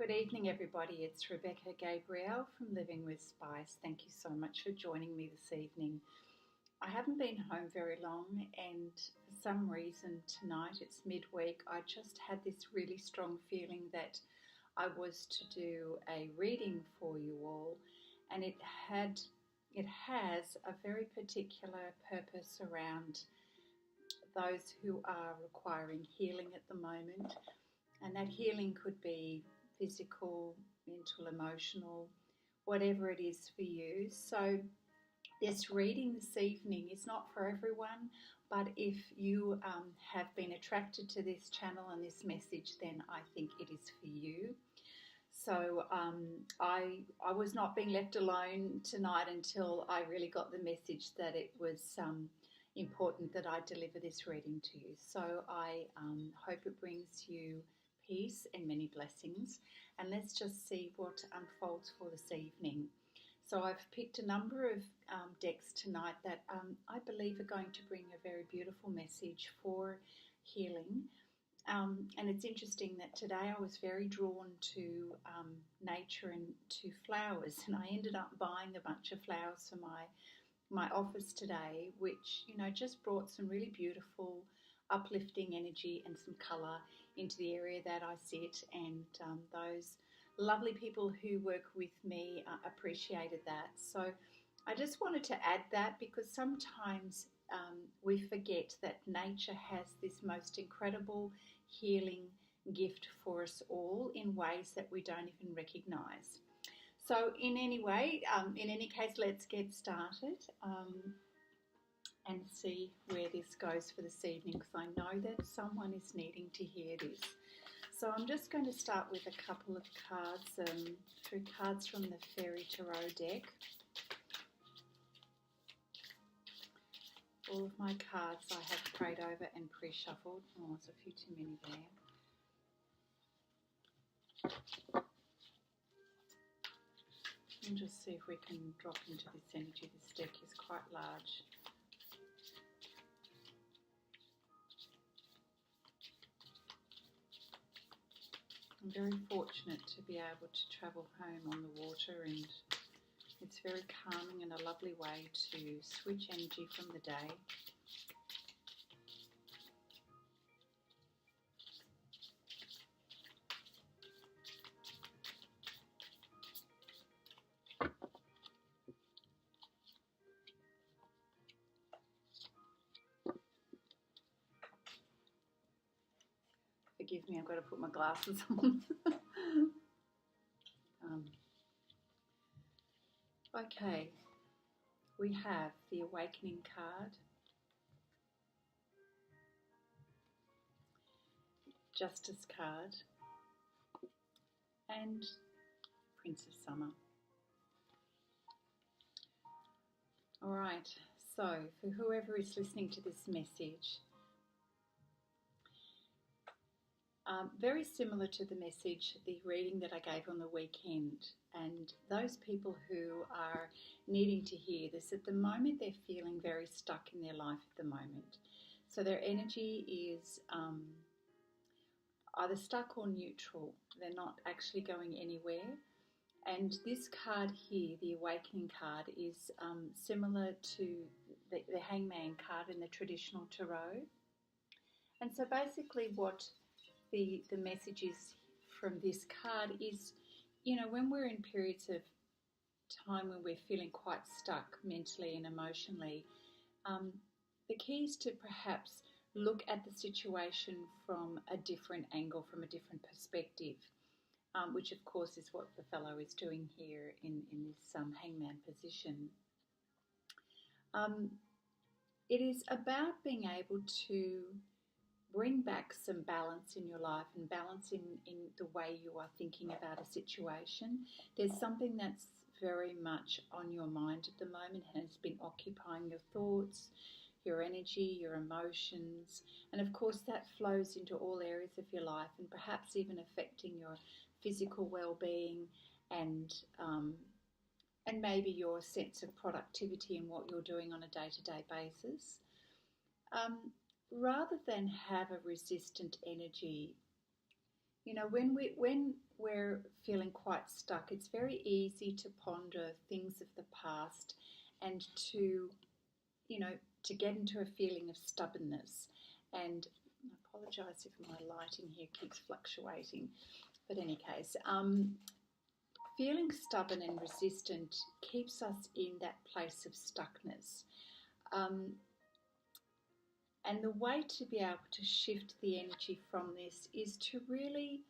Good evening, everybody. It's Rebecca Gabrielle from Living with Spice. Thank you so much for joining me this evening. I haven't been home very long, and for some reason tonight, it's midweek, I just had this really strong feeling that I was to do a reading for you all, and it has a very particular purpose around those who are requiring healing at the moment, and that healing could be physical, mental, emotional, whatever it is for you. So this reading this evening is not for everyone, but if you have been attracted to this channel and this message, then I think it is for you. So I was not being left alone tonight until I really got the message that it was important that I deliver this reading to you. So I hope it brings you peace and many blessings, and let's just see what unfolds for this evening. So I've picked a number of decks tonight that I believe are going to bring a very beautiful message for healing. And it's interesting that today I was very drawn to nature and to flowers, and I ended up buying a bunch of flowers for my office today, which just brought some really beautiful uplifting energy and some colour into the area that I sit, and those lovely people who work with me appreciated that. So I just wanted to add that because sometimes we forget that nature has this most incredible healing gift for us all in ways that we don't even recognise. So in any case, let's get started and see where this goes for this evening, because I know that someone is needing to hear this. So I'm just going to start with a couple of cards, through cards from the Fairy Tarot deck. All of my cards I have prayed over and pre-shuffled. Oh, there's a few too many there. And just see if we can drop into this energy. This deck is quite large. I'm very fortunate to be able to travel home on the water, and it's very calming and a lovely way to switch energy from the day. Forgive me, I've got to put my glasses on. Okay, we have the Awakening card, Justice card, and Prince of Summer. All right, so for whoever is listening to this message, very similar to the message, the reading that I gave on the weekend, and those people who are needing to hear this at the moment, they're feeling very stuck in their life at the moment. So their energy is either stuck or neutral. They're not actually going anywhere. And this card here, the Awakening card, is similar to the Hangman card in the traditional tarot. And so basically what the message is from this card is, when we're in periods of time when we're feeling quite stuck mentally and emotionally, the key is to perhaps look at the situation from a different angle, from a different perspective, which of course is what the fellow is doing here in this Hangman position. It is about being able to bring back some balance in your life and balance in the way you are thinking about a situation. There's something that's very much on your mind at the moment and has been occupying your thoughts, your energy, your emotions, and of course that flows into all areas of your life and perhaps even affecting your physical well-being and maybe your sense of productivity in what you're doing on a day-to-day basis. Rather than have a resistant energy, You know, when we're feeling quite stuck, it's very easy to ponder things of the past and to, you know, to get into a feeling of stubbornness. And I apologise if my lighting here keeps fluctuating. But in any case, feeling stubborn and resistant keeps us in that place of stuckness. Um, and the way to be able to shift the energy from this is to really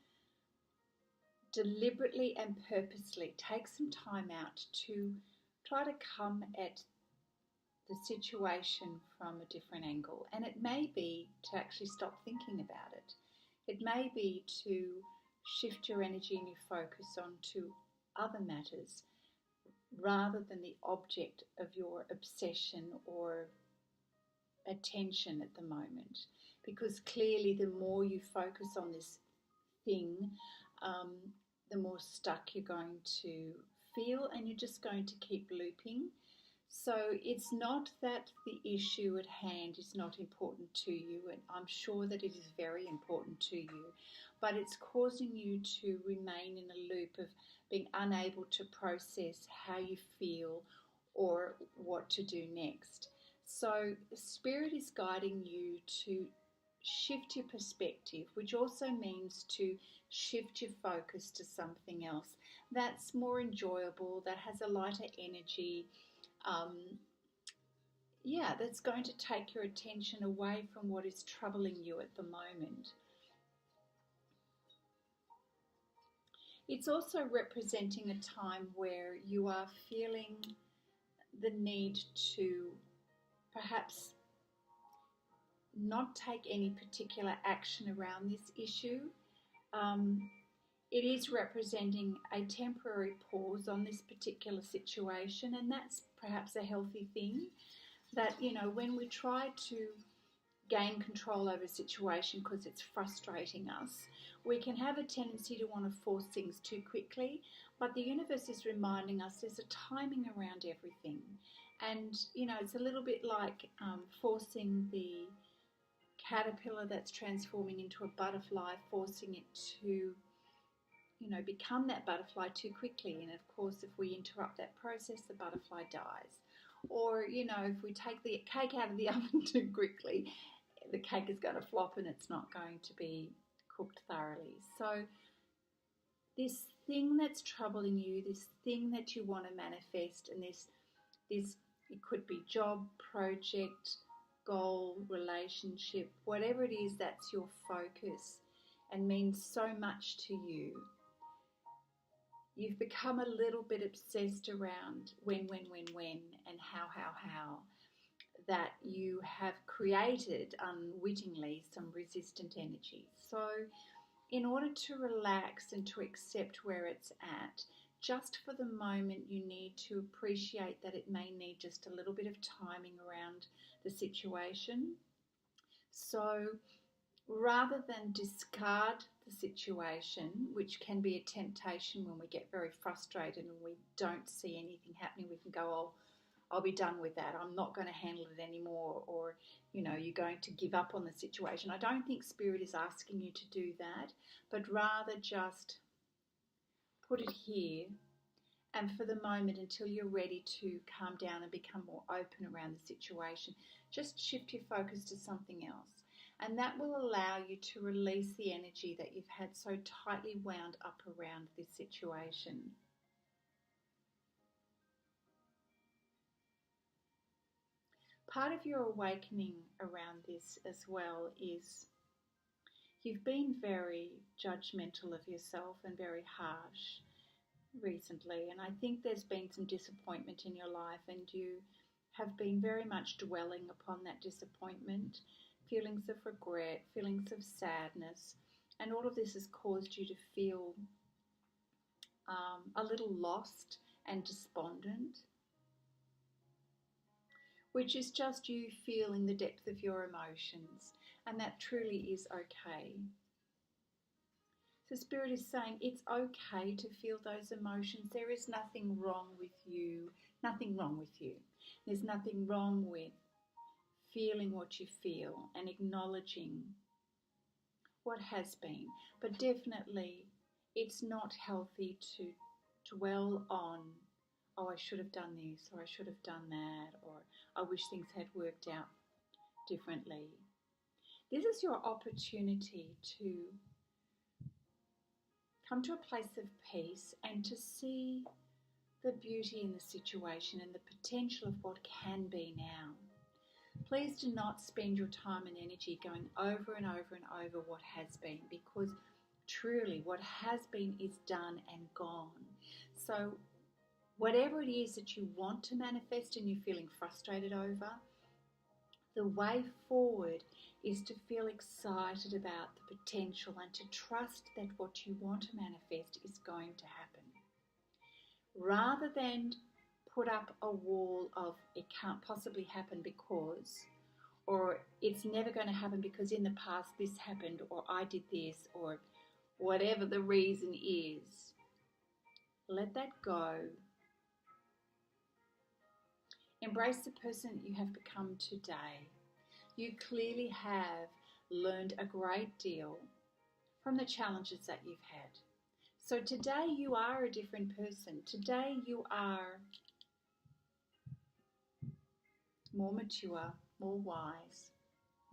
deliberately and purposely take some time out to try to come at the situation from a different angle. And it may be to actually stop thinking about it. It may be to shift your energy and your focus onto other matters rather than the object of your obsession or attention at the moment. Because clearly, the more you focus on this thing, um, the more stuck you're going to feel, and you're just going to keep looping. So it's not that the issue at hand is not important to you, and I'm sure that it is very important to you, but it's causing you to remain in a loop of being unable to process how you feel or what to do next. So Spirit is guiding you to shift your perspective, which also means to shift your focus to something else that's more enjoyable, that has a lighter energy, um, that's going to take your attention away from what is troubling you at the moment. It's also representing a time where you are feeling the need to perhaps not take any particular action around this issue. It is representing a temporary pause on this particular situation, and that's perhaps a healthy thing. That, you know, when we try to gain control over a situation because it's frustrating us, we can have a tendency to want to force things too quickly, but the universe is reminding us there's a timing around everything. And, you know, it's a little bit like forcing the caterpillar that's transforming into a butterfly, forcing it to, you know, become that butterfly too quickly. And of course, if we interrupt that process, the butterfly dies. Or, you know, if we take the cake out of the oven too quickly, the cake is going to flop and it's not going to be cooked thoroughly. So this thing that's troubling you, this thing that you want to manifest, and this it could be job, project, goal, relationship, whatever it is that's your focus and means so much to you. You've become a little bit obsessed around when, and how, that you have created unwittingly some resistant energy. So in order to relax and to accept where it's at, just for the moment you need to appreciate that it may need just a little bit of timing around the situation. So rather than discard the situation, which can be a temptation when we get very frustrated and we don't see anything happening, we can go, oh, I'll be done with that. I'm not going to handle it anymore. Or, you know, you're going to give up on the situation. I don't think Spirit is asking you to do that, but rather just put it here. And for the moment, until you're ready to calm down and become more open around the situation, just shift your focus to something else. And that will allow you to release the energy that you've had so tightly wound up around this situation. Part of your awakening around this as well is you've been very judgmental of yourself and very harsh recently, and I think there's been some disappointment in your life, and you have been very much dwelling upon that disappointment, feelings of regret, feelings of sadness, and all of this has caused you to feel a little lost and despondent, which is just you feeling the depth of your emotions, and that truly is okay. So Spirit is saying it's okay to feel those emotions. There is nothing wrong with you, nothing wrong with you. There's nothing wrong with feeling what you feel and acknowledging what has been. But definitely it's not healthy to dwell on, oh, I should have done this, or I should have done that, or I wish things had worked out differently. This is your opportunity to come to a place of peace and to see the beauty in the situation and the potential of what can be now. Please do not spend your time and energy going over and over and over what has been, because truly what has been is done and gone. So whatever it is that you want to manifest and you're feeling frustrated over, the way forward is to feel excited about the potential and to trust that what you want to manifest is going to happen. Rather than put up a wall of it can't possibly happen because, or it's never going to happen because in the past this happened, or I did this, or whatever the reason is, let that go. Embrace the person that you have become today. You clearly have learned a great deal from the challenges that you've had. So today you are a different person. Today you are more mature, more wise,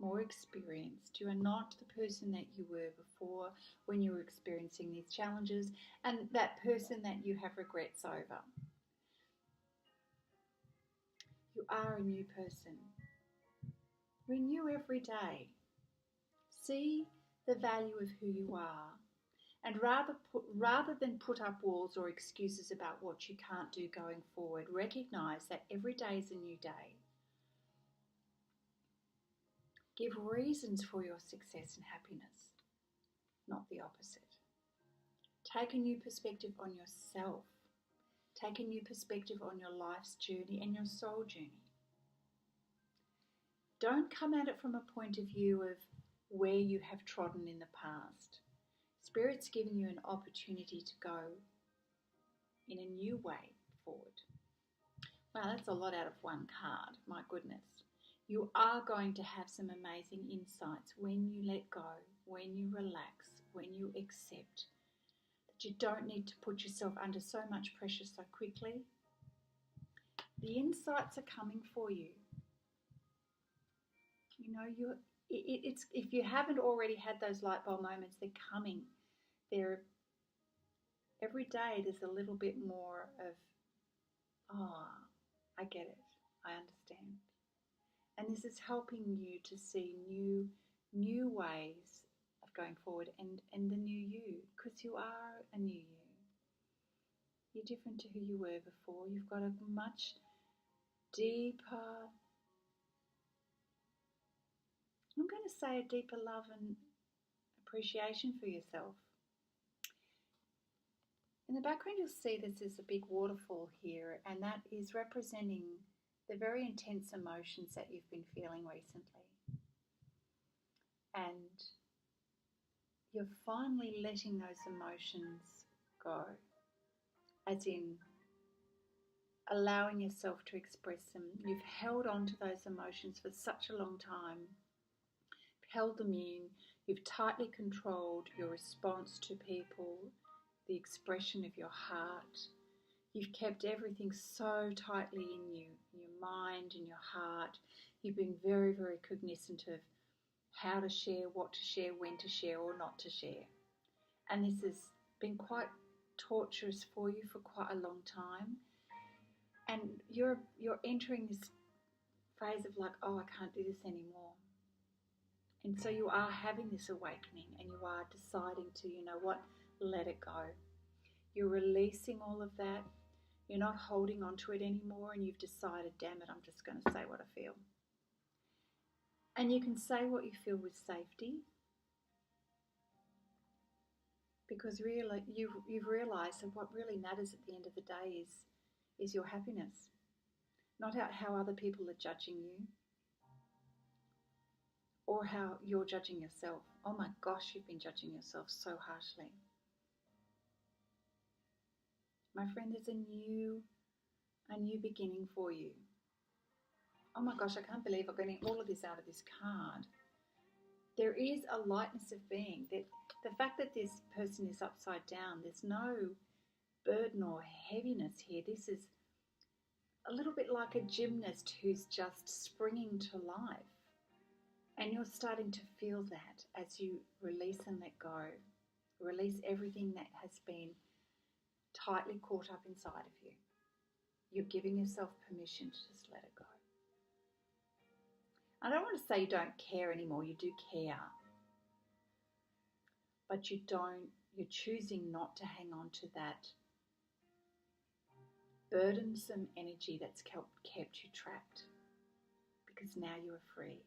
more experienced. You are not the person that you were before when you were experiencing these challenges and that person that you have regrets over. You are a new person. Renew every day. See the value of who you are, and rather than put up walls or excuses about what you can't do going forward, recognize that every day is a new day. Give reasons for your success and happiness, not the opposite. Take a new perspective on yourself. Take a new perspective on your life's journey and your soul journey. Don't come at it from a point of view of where you have trodden in the past. Spirit's giving you an opportunity to go in a new way forward. Wow, that's a lot out of one card, my goodness. You are going to have some amazing insights when you let go, when you relax, when you accept that you don't need to put yourself under so much pressure so quickly. The insights are coming for you. You know, it's if you haven't already had those light bulb moments, they're coming. They're every day. There's a little bit more of, oh, I get it, I understand, and this is helping you to see new ways of going forward and the new you, because you are a new you. You're different to who you were before. You've got a much deeper, I'm going to say a deeper love and appreciation for yourself. In the background you'll see there's a big waterfall here, and that is representing the very intense emotions that you've been feeling recently. And you're finally letting those emotions go, as in allowing yourself to express them. You've held on to those emotions for such a long time, held them in, you've tightly controlled your response to people, the expression of your heart. You've kept everything so tightly in you, in your mind, in your heart. You've been very, very cognizant of how to share, what to share, when to share or not to share. And this has been quite torturous for you for quite a long time. And you're entering this phase of like, oh, I can't do this anymore. And so you are having this awakening and you are deciding to, you know what, let it go. You're releasing all of that. You're not holding on to it anymore, and you've decided, damn it, I'm just going to say what I feel. And you can say what you feel with safety, because really you've realised that what really matters at the end of the day is your happiness, not how other people are judging you or how you're judging yourself. Oh my gosh, you've been judging yourself so harshly. My friend, there's a new beginning for you. Oh my gosh, I can't believe I'm getting all of this out of this card. there is a lightness of being. That the fact that this person is upside down, there's no burden or heaviness here. This is a little bit like a gymnast who's just springing to life. And you're starting to feel that as you release and let go. Release everything that has been tightly caught up inside of you. You're giving yourself permission to just let it go. I don't want to say you don't care anymore. You do care. But you're choosing not to hang on to that burdensome energy that's kept you trapped. Because now you are free.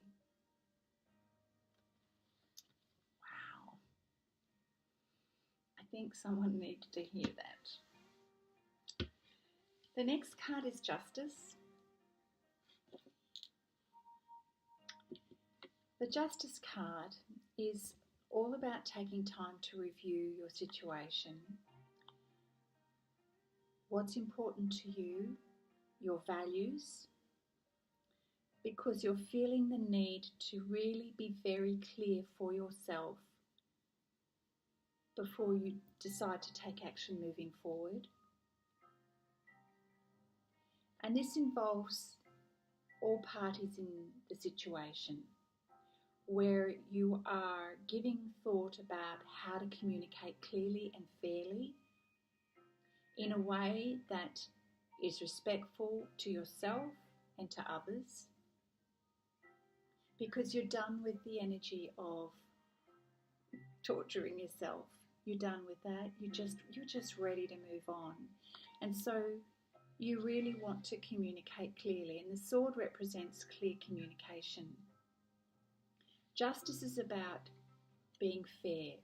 Wow. I think someone needed to hear that. The next card is Justice. The Justice card is all about taking time to review your situation, what's important to you, your values, because you're feeling the need to really be very clear for yourself before you decide to take action moving forward. And this involves all parties in the situation, where you are giving thought about how to communicate clearly and fairly in a way that is respectful to yourself and to others, because you're done with the energy of torturing yourself. You're done with that. You're just ready to move on. And so you really want to communicate clearly, and the sword represents clear communication. Justice is about being fair,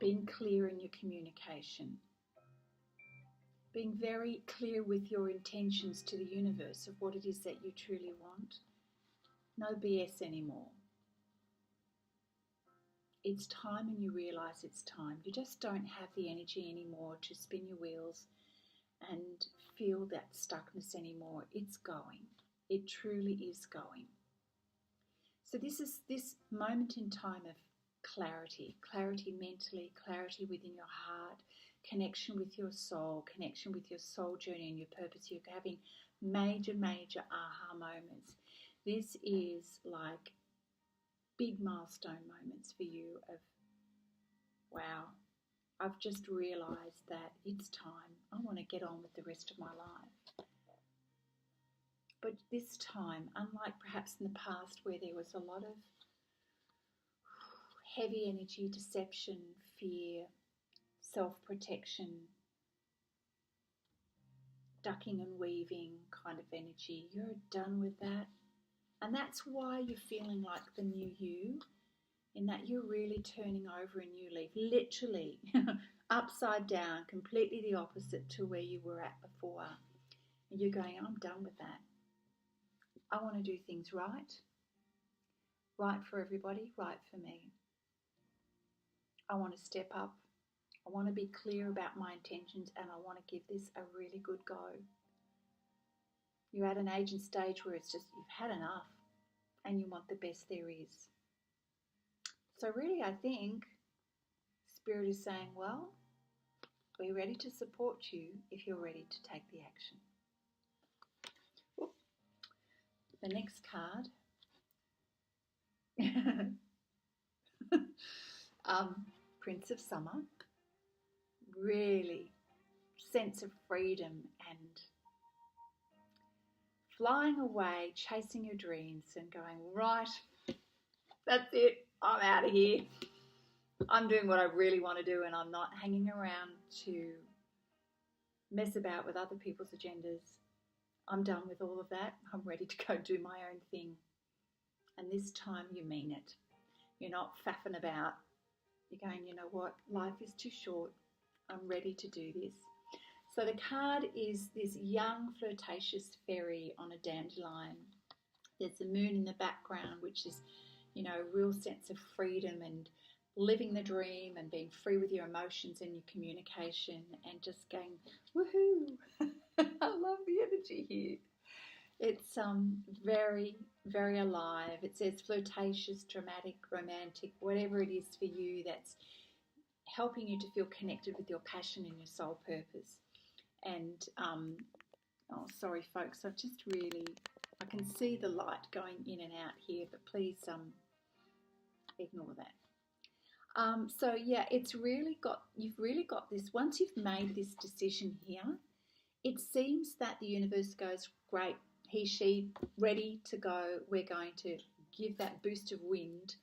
being clear in your communication, being very clear with your intentions to the universe of what it is that you truly want. No BS anymore. It's time, and you realise it's time. You just don't have the energy anymore to spin your wheels and feel that stuckness anymore. It's going. It truly is going. So this is this moment in time of clarity mentally, clarity within your heart, connection with your soul journey and your purpose. You're having major aha moments. This is like big milestone moments for you of, wow, I've just realised that it's time. I want to get on with the rest of my life. But this time, unlike perhaps in the past where there was a lot of heavy energy, deception, fear, self-protection, ducking and weaving kind of energy, you're done with that. And that's why you're feeling like the new you, in that you're really turning over a new leaf, literally upside down, completely the opposite to where you were at before. And you're going, I'm done with that. I want to do things right for everybody, right for me. I want to step up. I want to be clear about my intentions, and I want to give this a really good go. You're at an age and stage where it's just, you've had enough and you want the best there is. So really, I think Spirit is saying, well, we're ready to support you if you're ready to take the action. The next card, Prince of Summer, really sense of freedom and flying away, chasing your dreams and going, right, that's it, I'm out of here. I'm doing what I really want to do, and I'm not hanging around to mess about with other people's agendas. I'm done with all of that. I'm ready to go do my own thing. And this time you mean it. You're not faffing about. You're going, you know what? Life is too short. I'm ready to do this. So the card is this young, flirtatious fairy on a dandelion. There's the moon in the background, which is, you know, a real sense of freedom and living the dream and being free with your emotions and your communication and just going, woohoo! I love the energy here. It's very, very alive. It says flirtatious, dramatic, romantic, whatever it is for you that's helping you to feel connected with your passion and your soul purpose. And oh, sorry, folks, I've just really, I can see the light going in and out here, but please ignore that. So yeah, you've really got this. Once you've made this decision here, it seems that the universe goes, great, he, she, ready to go. We're going to give that boost of wind,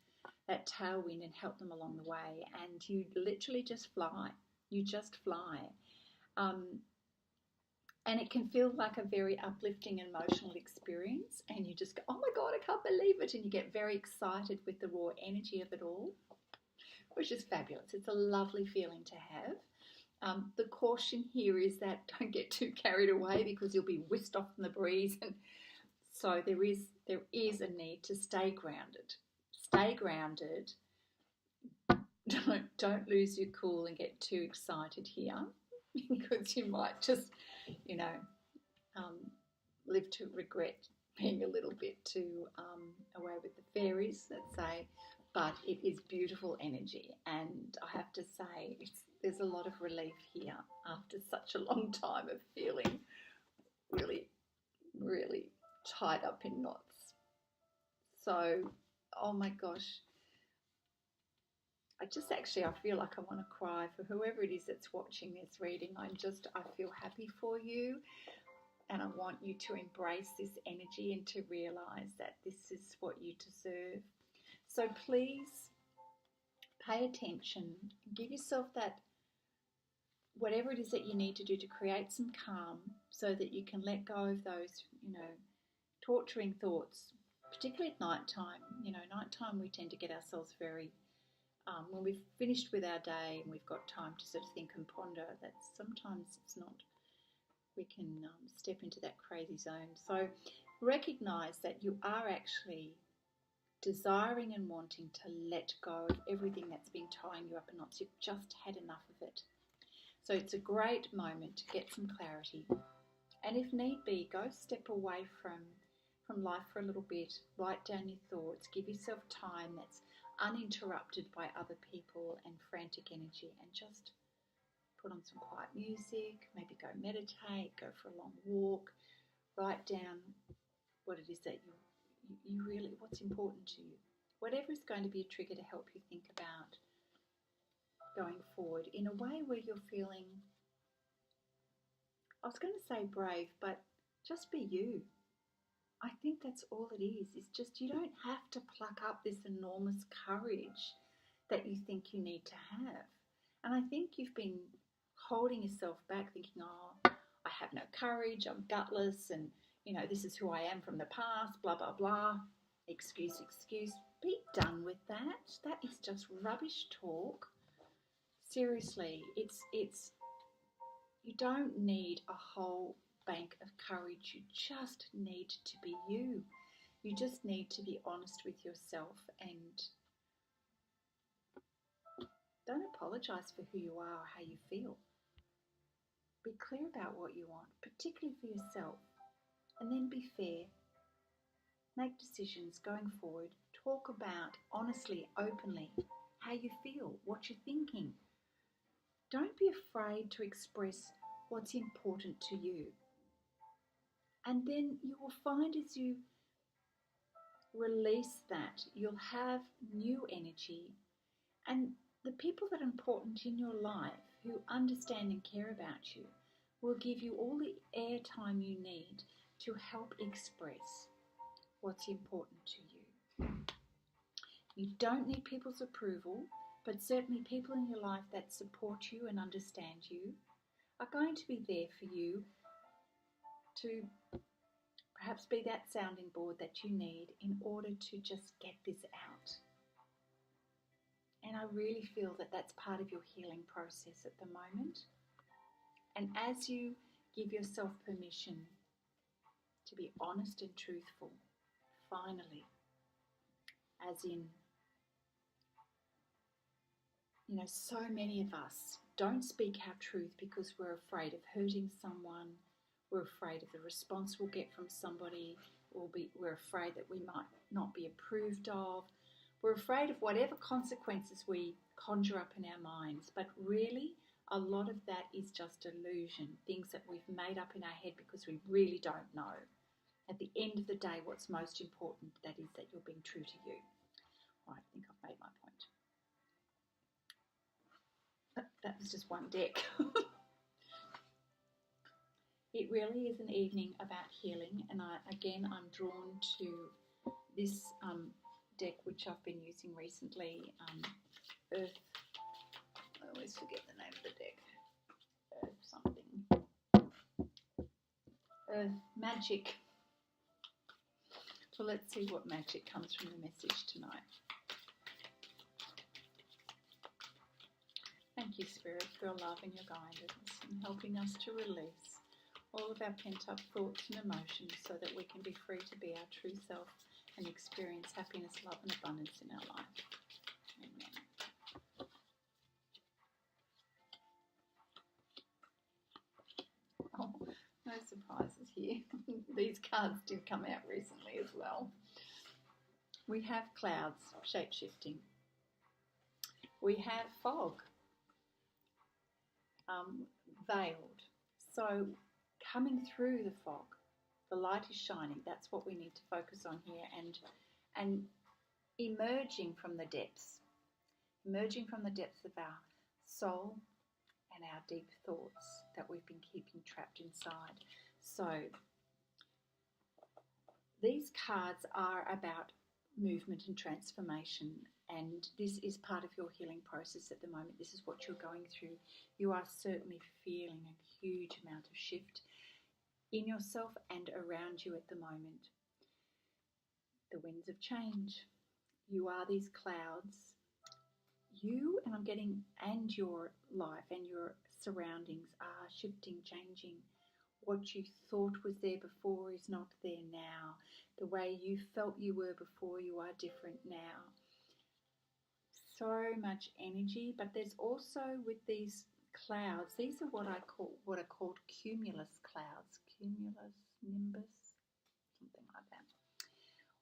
that tailwind, and help them along the way. And you literally just fly. You just fly. And it can feel like a very uplifting emotional experience. And you just go, oh my God, I can't believe it. And you get very excited with the raw energy of it all, which is fabulous. It's a lovely feeling to have. The caution here is that don't get too carried away because you'll be whisked off in the breeze. And so there is a need to stay grounded. Stay grounded. Don't lose your cool and get too excited here because you might just, live to regret being a little bit too away with the fairies, let's say. But it is beautiful energy, and I have to say there's a lot of relief here after such a long time of feeling really, really tied up in knots. So, oh my gosh, I feel like I want to cry for whoever it is that's watching this reading. I feel happy for you, and I want you to embrace this energy and to realize that this is what you deserve. So please pay attention, give yourself that, whatever it is that you need to do to create some calm so that you can let go of those, torturing thoughts, particularly at night time. Nighttime we tend to get ourselves very, when we've finished with our day and we've got time to sort of think and ponder, that sometimes it's not, we can step into that crazy zone. So recognize that you are actually desiring and wanting to let go of everything that's been tying you up in knots. You've just had enough of it. So it's a great moment to get some clarity. And if need be, go step away from life for a little bit. Write down your thoughts. Give yourself time that's uninterrupted by other people and frantic energy, and just put on some quiet music, maybe go meditate, go for a long walk, write down what it is that you really, what's important to you. Whatever is going to be a trigger to help you think about going forward in a way where you're feeling, I was going to say brave, but just be you. I think that's all it is. It's just, you don't have to pluck up this enormous courage that you think you need to have. And I think you've been holding yourself back thinking, oh, I have no courage, I'm gutless, and this is who I am from the past, blah, blah, blah. Excuse. Be done with that. That is just rubbish talk. Seriously, it's you don't need a whole bank of courage. You just need to be you. You just need to be honest with yourself, and don't apologize for who you are or how you feel. Be clear about what you want, particularly for yourself, and then be fair. Make decisions going forward. Talk about honestly, openly, how you feel, what you're thinking. Don't be afraid to express what's important to you. And then you will find, as you release that, you'll have new energy, and the people that are important in your life who understand and care about you will give you all the airtime you need to help express what's important to you. You don't need people's approval, but certainly people in your life that support you and understand you are going to be there for you to perhaps be that sounding board that you need in order to just get this out. And I really feel that that's part of your healing process at the moment. And as you give yourself permission to be honest and truthful, finally, as in, so many of us don't speak our truth because we're afraid of hurting someone, We're afraid of the response we'll get from somebody. We're afraid that we might not be approved of. We're afraid of whatever consequences we conjure up in our minds. But really, a lot of that is just illusion, things that we've made up in our head because we really don't know. At the end of the day, what's most important, that is that you're being true to you. I think I've made my point. That was just one deck. It really is an evening about healing, and I'm drawn to this deck which I've been using recently, Earth. I always forget the name of the deck. Earth something. Earth Magic. So let's see what magic comes from the message tonight. Thank you, Spirit, for your love and your guidance and helping us to release all of our pent-up thoughts and emotions so that we can be free to be our true self and experience happiness, love and abundance in our life. Amen. Oh, no surprises here. These cards did come out recently as well. We have clouds, shape-shifting. We have fog, veiled. So coming through the fog, the light is shining. That's what we need to focus on here, and emerging from the depths of our soul and our deep thoughts that we've been keeping trapped inside. So these cards are about movement and transformation, and this is part of your healing process at the moment. This is what you're going through. You are certainly feeling a huge amount of shift in yourself and around you at the moment. The winds of change. You are these clouds. You, and I'm getting, and your life and your surroundings are shifting, changing. What you thought was there before is not there now. The way you felt you were before, you are different now. So much energy, but there's also with these clouds, these are what are called cumulus clouds, cumulus nimbus, something like that,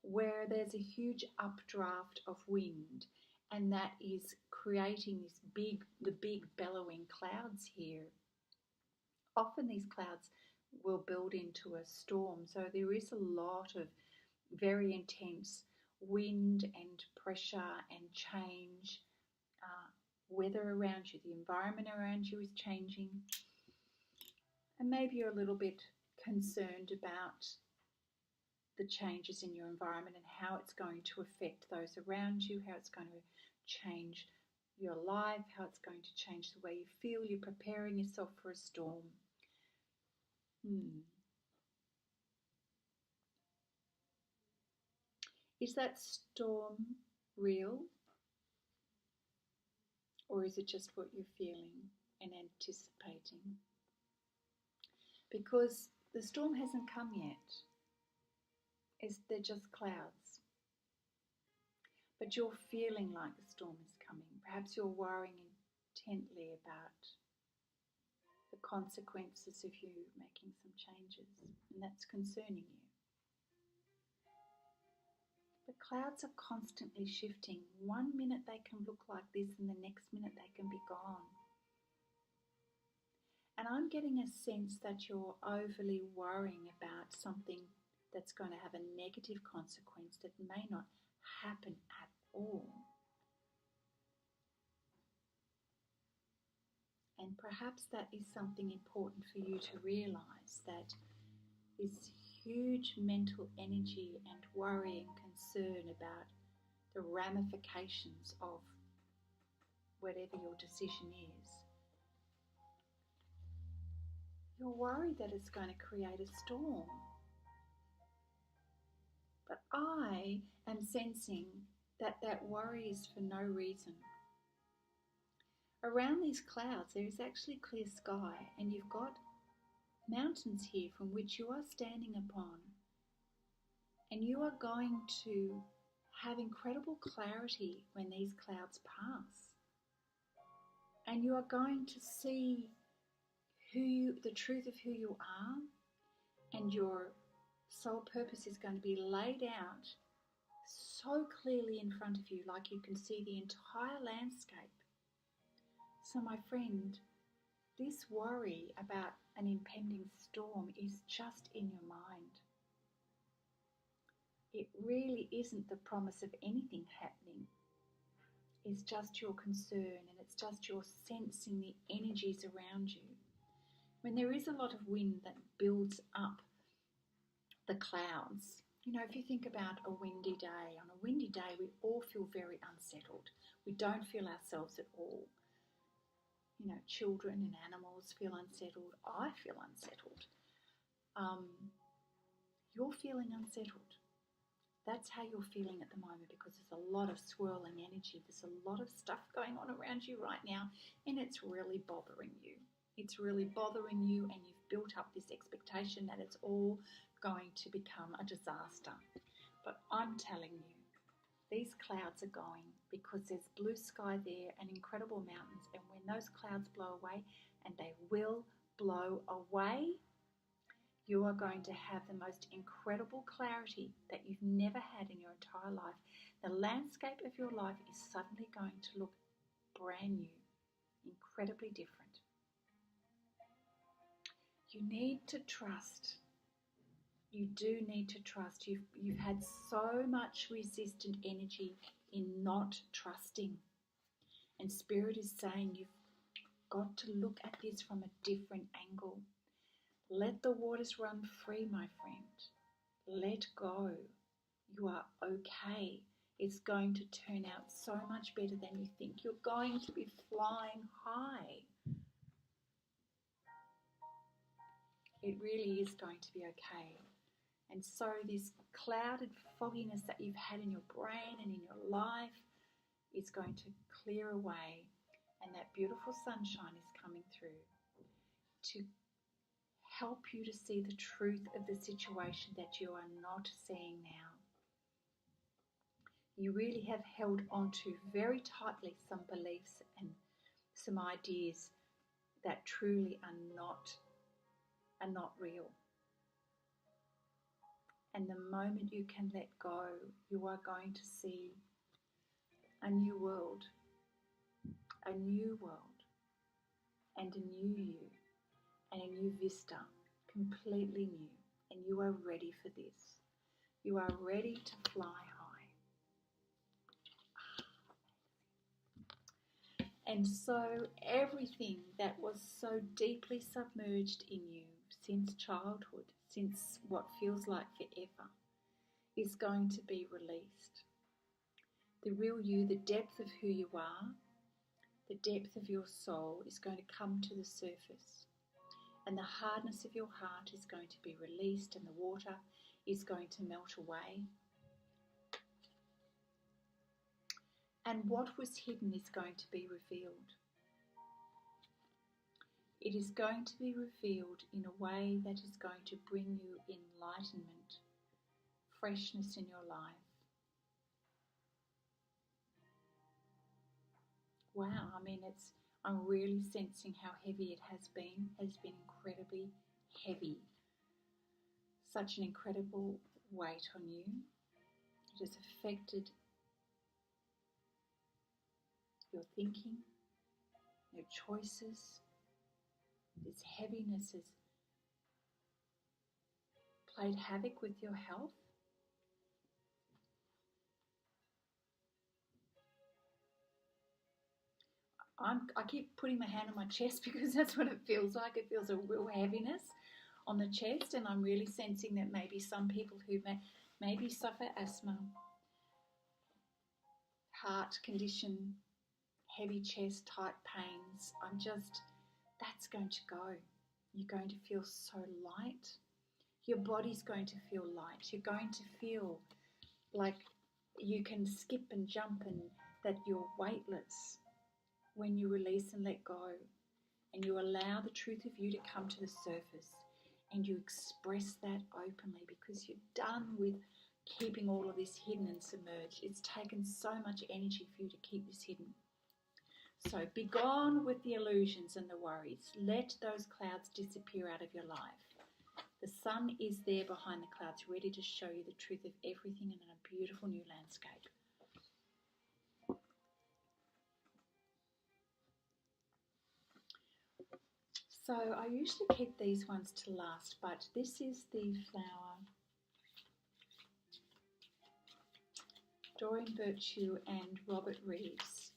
where there's a huge updraft of wind, and that is creating the big bellowing clouds here. Often these clouds will build into a storm, so there is a lot of very intense wind and pressure and change. Weather around you, the environment around you is changing, and maybe you're a little bit concerned about the changes in your environment and how it's going to affect those around you, how it's going to change your life, how it's going to change the way you feel. You're preparing yourself for a storm. Is that storm real? Or is it just what you're feeling and anticipating? Because the storm hasn't come yet. They're just clouds. But you're feeling like the storm is coming. Perhaps you're worrying intently about the consequences of you making some changes, and that's concerning you. But clouds are constantly shifting. 1 minute they can look like this, and the next minute they can be gone. And I'm getting a sense that you're overly worrying about something that's going to have a negative consequence that may not happen at all. And perhaps that is something important for you to realize, that this huge mental energy and worry and concern about the ramifications of whatever your decision is. You're worried that it's going to create a storm. But I am sensing that worry is for no reason. Around these clouds there is actually clear sky, and you've got mountains here from which you are standing upon, and you are going to have incredible clarity when these clouds pass, and you are going to see the truth of who you are, And your soul purpose is going to be laid out so clearly in front of you, like you can see the entire landscape. So, my friend, this worry about an impending storm is just in your mind. It really isn't the promise of anything happening. It's just your concern, and it's just your sensing the energies around you. When there is a lot of wind that builds up the clouds, if you think about a windy day, on a windy day we all feel very unsettled. We don't feel ourselves at all. Children and animals feel unsettled. I feel unsettled. You're feeling unsettled. That's how you're feeling at the moment, because there's a lot of swirling energy. There's a lot of stuff going on around you right now, and it's really bothering you. It's really bothering you, and you've built up this expectation that it's all going to become a disaster. But I'm telling you, these clouds are going because there's blue sky there and incredible mountains, and when those clouds blow away, and they will blow away, you are going to have the most incredible clarity that you've never had in your entire life. The landscape of your life is suddenly going to look brand new, incredibly different. You need to trust. You do need to trust. You've had so much resistant energy in not trusting. And Spirit is saying you've got to look at this from a different angle. Let the waters run free, my friend. Let go. You are okay. It's going to turn out so much better than you think. You're going to be flying high. It really is going to be okay. And so this clouded fogginess that you've had in your brain and in your life is going to clear away, and that beautiful sunshine is coming through to help you to see the truth of the situation that you are not seeing now. You really have held on to very tightly some beliefs and some ideas that truly are not real. And the moment you can let go, you are going to see a new world, and a new you, and a new vista, completely new. And you are ready for this. You are ready to fly high. And so everything that was so deeply submerged in you since childhood, since what feels like forever, is going to be released. The real you, the depth of who you are, the depth of your soul is going to come to the surface. And the hardness of your heart is going to be released, and the water is going to melt away. And what was hidden is going to be revealed. It is going to be revealed in a way that is going to bring you enlightenment, freshness in your life. Wow, I'm really sensing how heavy it has been. It has been incredibly heavy. Such an incredible weight on you. It has affected your thinking, your choices. This heaviness has played havoc with your health. I keep putting my hand on my chest because that's what it feels like. It feels a real heaviness on the chest, and I'm really sensing that maybe some people who maybe suffer asthma, heart condition, heavy chest, tight pains, that's going to go. You're going to feel so light. Your body's going to feel light. You're going to feel like you can skip and jump, and that you're weightless when you release and let go, and you allow the truth of you to come to the surface, and you express that openly, because you're done with keeping all of this hidden and submerged. It's taken so much energy for you to keep this hidden. So be gone with the illusions and the worries. Let those clouds disappear out of your life. The sun is there behind the clouds, ready to show you the truth of everything in a beautiful new landscape. So I usually keep these ones to last, but this is the flower Doreen Virtue and Robert Reeves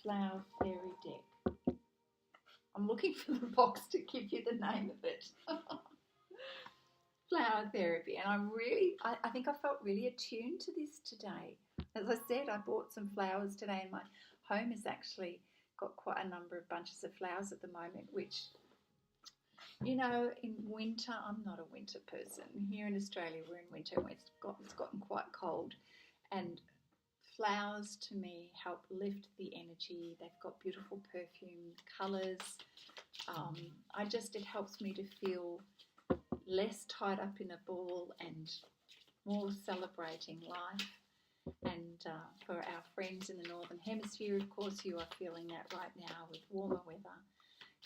Flower Fairy Deck. I'm looking for the box to give you the name of it. Flower Therapy. And I think I felt really attuned to this today. As I said, I bought some flowers today, and my home has actually got quite a number of bunches of flowers at the moment, which, you know, in winter, I'm not a winter person. Here in Australia, we're in winter and it's gotten quite cold. And flowers to me help lift the energy. They've got beautiful perfume, colours. It helps me to feel less tied up in a ball and more celebrating life. And for our friends in the Northern Hemisphere, of course, you are feeling that right now with warmer weather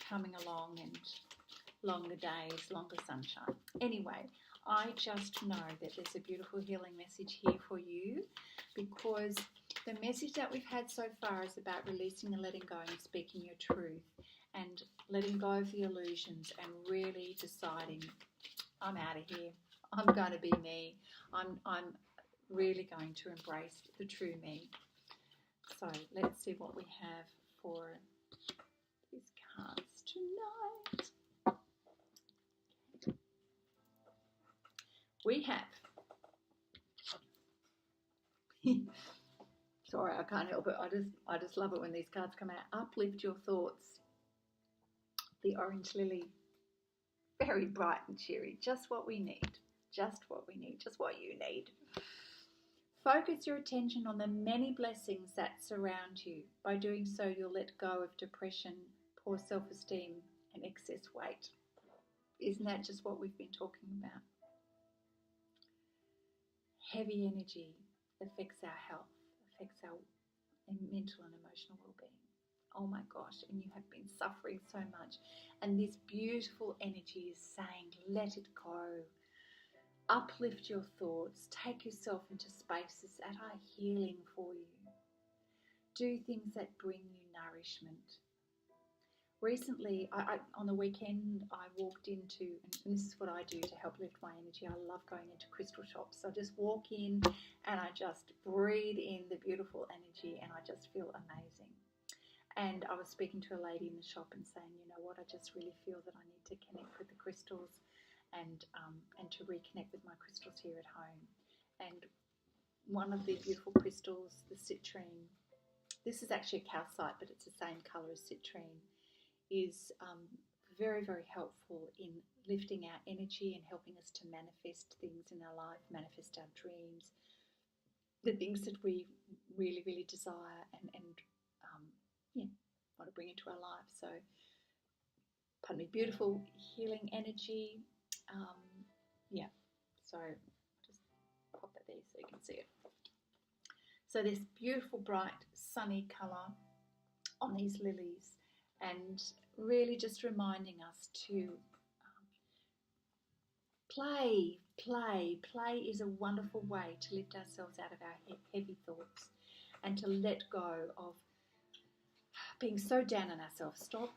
coming along and longer days, longer sunshine. Anyway, I just know that there's a beautiful healing message here for you, because the message that we've had so far is about releasing and letting go and speaking your truth and letting go of the illusions and really deciding, I'm out of here. I'm going to be me. I'm really going to embrace the true me. So let's see what we have for these cards tonight. We have, sorry, I can't help it. I just love it when these cards come out. Uplift your thoughts. The orange lily, very bright and cheery. Just what we need. Just what we need. Just what you need. Focus your attention on the many blessings that surround you. By doing so, you'll let go of depression, poor self-esteem, and excess weight. Isn't that just what we've been talking about? Heavy energy affects our health, affects our mental and emotional well-being. Oh my gosh, and you have been suffering so much. And this beautiful energy is saying, let it go. Uplift your thoughts. Take yourself into spaces that are healing for you. Do things that bring you nourishment. Recently, on the weekend, I walked into, and this is what I do to help lift my energy. I love going into crystal shops. So I just walk in and I just breathe in the beautiful energy and I just feel amazing. And I was speaking to a lady in the shop and saying, you know what, I just really feel that I need to connect with the crystals and to reconnect with my crystals here at home. And one of the beautiful crystals, the citrine, this is actually a calcite, but it's the same colour as citrine, is very, very helpful in lifting our energy and helping us to manifest things in our life, manifest our dreams, the things that we really, really desire and want to bring into our life. So, pardon me, beautiful healing energy. So just pop that there so you can see it. So this beautiful, bright, sunny colour on these lilies, and really just reminding us to play. Play is a wonderful way to lift ourselves out of our heavy thoughts and to let go of being so down on ourselves. Stop.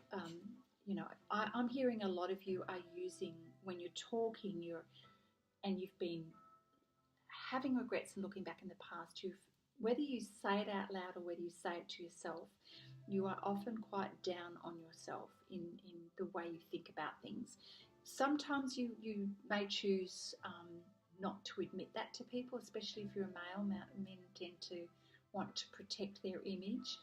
I'm hearing a lot of you are using, when you're talking, you've been having regrets and looking back in the past. Whether you say it out loud or whether you say it to yourself, you are often quite down on yourself in the way you think about things. Sometimes you may choose not to admit that to people, especially if you're a male. Men tend to want to protect their image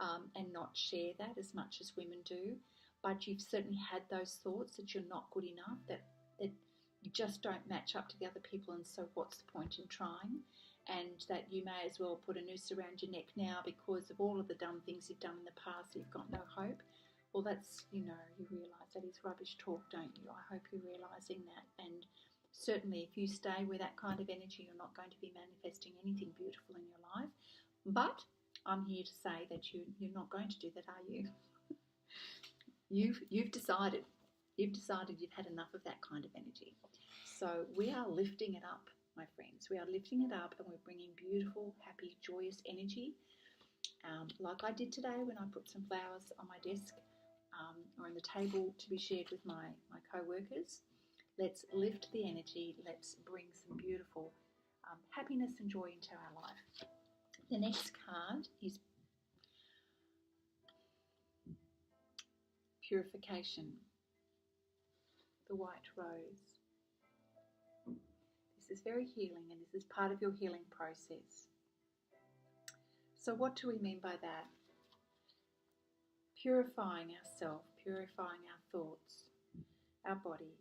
and not share that as much as women do. But you've certainly had those thoughts that you're not good enough, that you just don't match up to the other people, and so what's the point in trying? And that you may as well put a noose around your neck now because of all of the dumb things you've done in the past, you've got no hope. Well, that's, you realise that is rubbish talk, don't you? I hope you're realising that. And certainly if you stay with that kind of energy, you're not going to be manifesting anything beautiful in your life. But I'm here to say that you're not going to do that, are you? You've decided. You've decided you've had enough of that kind of energy. So we are lifting it up, my friends. We are lifting it up and we're bringing beautiful, happy, joyous energy. Like I did today when I put some flowers on my desk or on the table to be shared with my co-workers. Let's lift the energy. Let's bring some beautiful happiness and joy into our life. The next card is purification, the white rose. This is very healing and this is part of your healing process. So what do we mean by that? Purifying ourselves, purifying our thoughts, our body,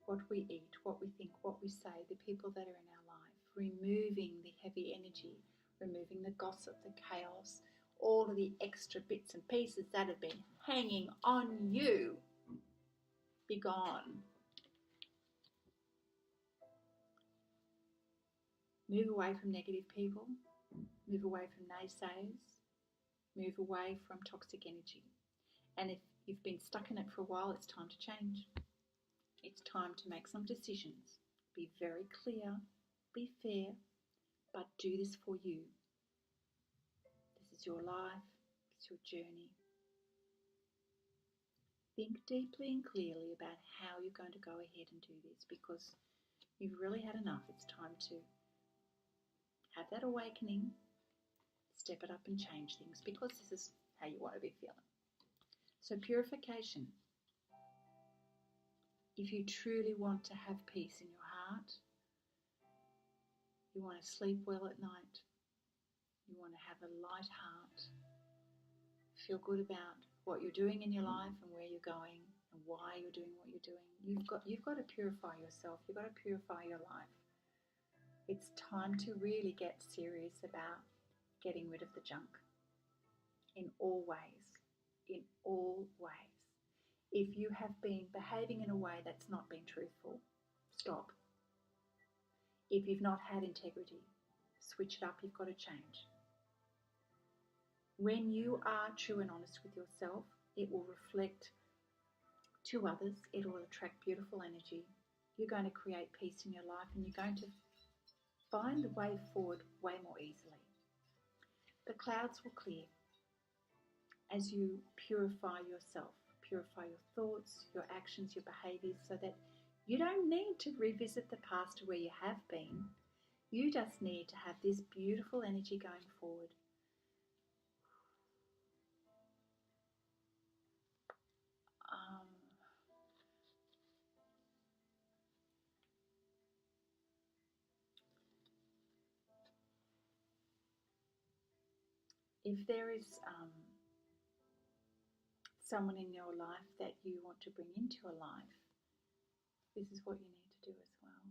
what we eat, what we think, what we say, the people that are in our life, removing the heavy energy, removing the gossip, the chaos, all of the extra bits and pieces that have been hanging on you. Be gone. Move away from negative people, move away from naysayers, move away from toxic energy. And if you've been stuck in it for a while, it's time to change. It's time to make some decisions. Be very clear, be fair, but do this for you. This is your life, it's your journey. Think deeply and clearly about how you're going to go ahead and do this, because you've really had enough. It's time to have that awakening, step it up and change things, because this is how you want to be feeling. So purification. If you truly want to have peace in your heart, you want to sleep well at night, you want to have a light heart, feel good about what you're doing in your life and where you're going and why you're doing what you're doing, you've got to purify yourself, you've got to purify your life. It's time to really get serious about getting rid of the junk in all ways, in all ways. If you have been behaving in a way that's not been truthful, stop. If you've not had integrity, switch it up, you've got to change. When you are true and honest with yourself, it will reflect to others, it will attract beautiful energy. You're going to create peace in your life and you're going to find the way forward way more easily. The clouds will clear as you purify yourself, purify your thoughts, your actions, your behaviours, so that you don't need to revisit the past where you have been. You just need to have this beautiful energy going forward. If there is someone in your life that you want to bring into your life, this is what you need to do as well.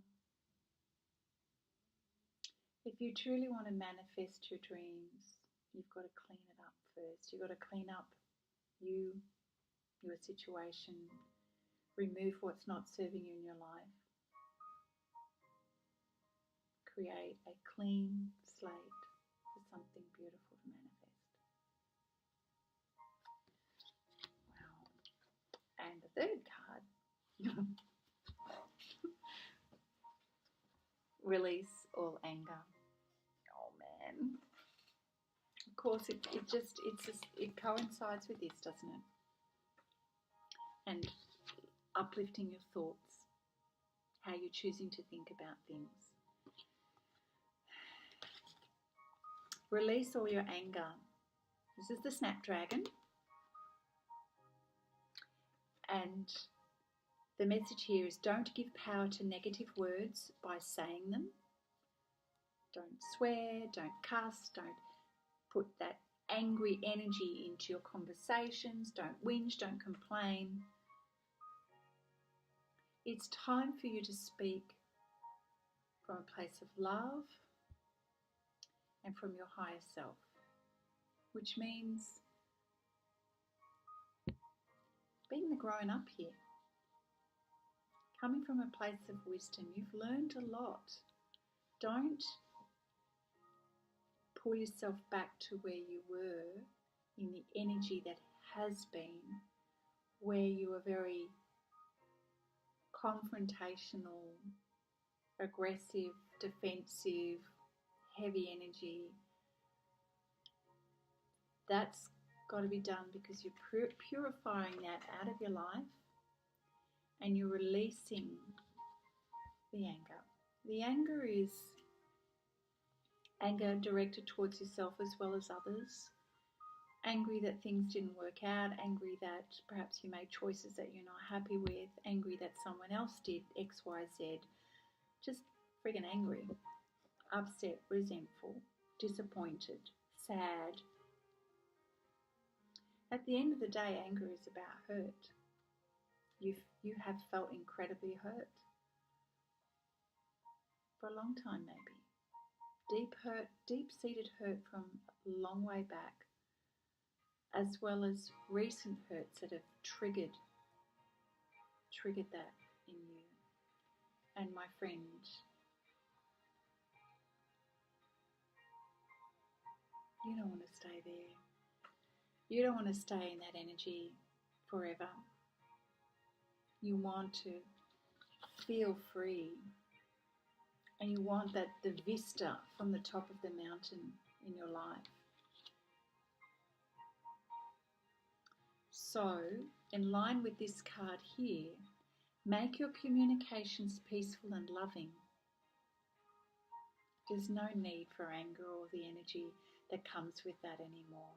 If you truly want to manifest your dreams, you've got to clean it up first. You've got to clean up you, your situation, remove what's not serving you in your life, create a clean slate for something beautiful to manifest. Wow. And the third card, release all anger. Oh man. Of course, it coincides with this, doesn't it? And uplifting your thoughts, how you're choosing to think about things. Release all your anger. This is the snapdragon. And the message here is don't give power to negative words by saying them. Don't swear, don't cuss, don't put that angry energy into your conversations, don't whinge, don't complain. It's time for you to speak from a place of love and from your higher self, which means being the grown up here, coming from a place of wisdom. You've learned a lot. Don't pull yourself back to where you were in the energy that has been, where you were very confrontational, aggressive, defensive, heavy energy, that's got to be done because you're purifying that out of your life and you're releasing the anger. The anger is anger directed towards yourself as well as others. Angry that things didn't work out, angry that perhaps you made choices that you're not happy with, angry that someone else did X, Y, Z. Just friggin' angry, upset, resentful, disappointed, sad. At the end of the day, anger is about hurt. You have felt incredibly hurt for a long time maybe. Deep hurt, deep-seated hurt from a long way back, as well as recent hurts that have triggered that in you. And my friend, you don't want to stay there. You don't want to stay in that energy forever. You want to feel free. And you want that the vista from the top of the mountain in your life. So, in line with this card here, make your communications peaceful and loving. There's no need for anger or the energy that comes with that anymore.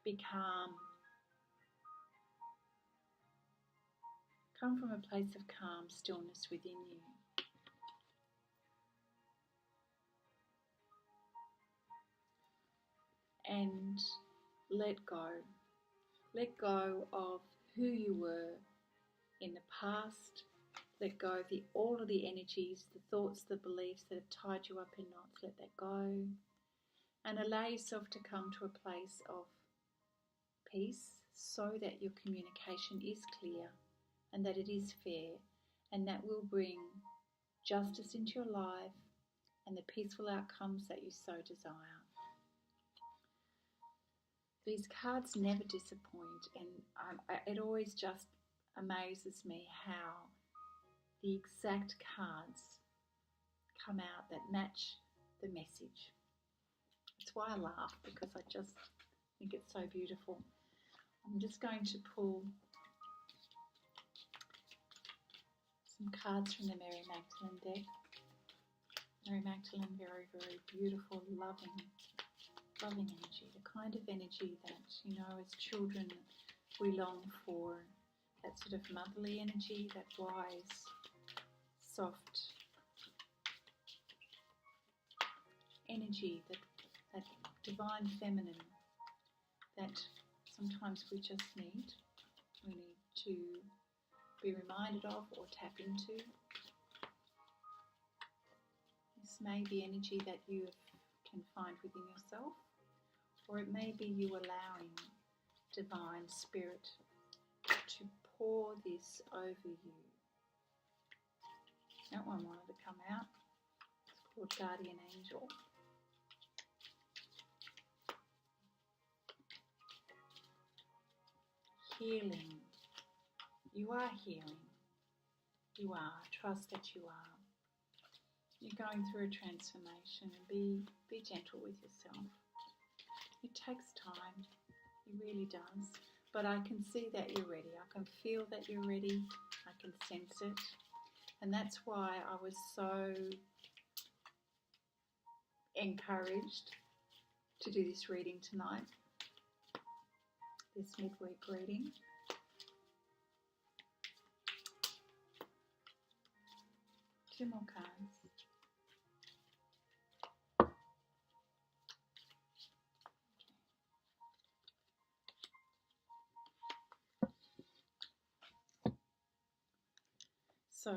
Be calm. Come from a place of calm, stillness within you. And let go. Let go of who you were in the past. Let go of all of the energies, the thoughts, the beliefs that have tied you up in knots. Let that go. And allow yourself to come to a place of peace so that your communication is clear and that it is fair, and that will bring justice into your life and the peaceful outcomes that you so desire. These cards never disappoint, and it always just amazes me how the exact cards come out that match the message. That's why I laugh, because I just think it's so beautiful. I'm just going to pull some cards from the Mary Magdalene deck. Mary Magdalene, very, very beautiful, loving energy, the kind of energy that, as children we long for, that sort of motherly energy, that wise, soft energy, that divine feminine that sometimes we just need. We need to be reminded of or tap into. This may be energy that you can find within yourself, or it may be you allowing divine spirit to pour this over you. That one wanted to come out. It's called Guardian Angel. Healing. You are healing. You are. Trust that you are. You're going through a transformation, and be gentle with yourself. It takes time. It really does. But I can see that you're ready. I can feel that you're ready. I can sense it. And that's why I was so encouraged to do this reading tonight, this midweek reading. Two more cards. So,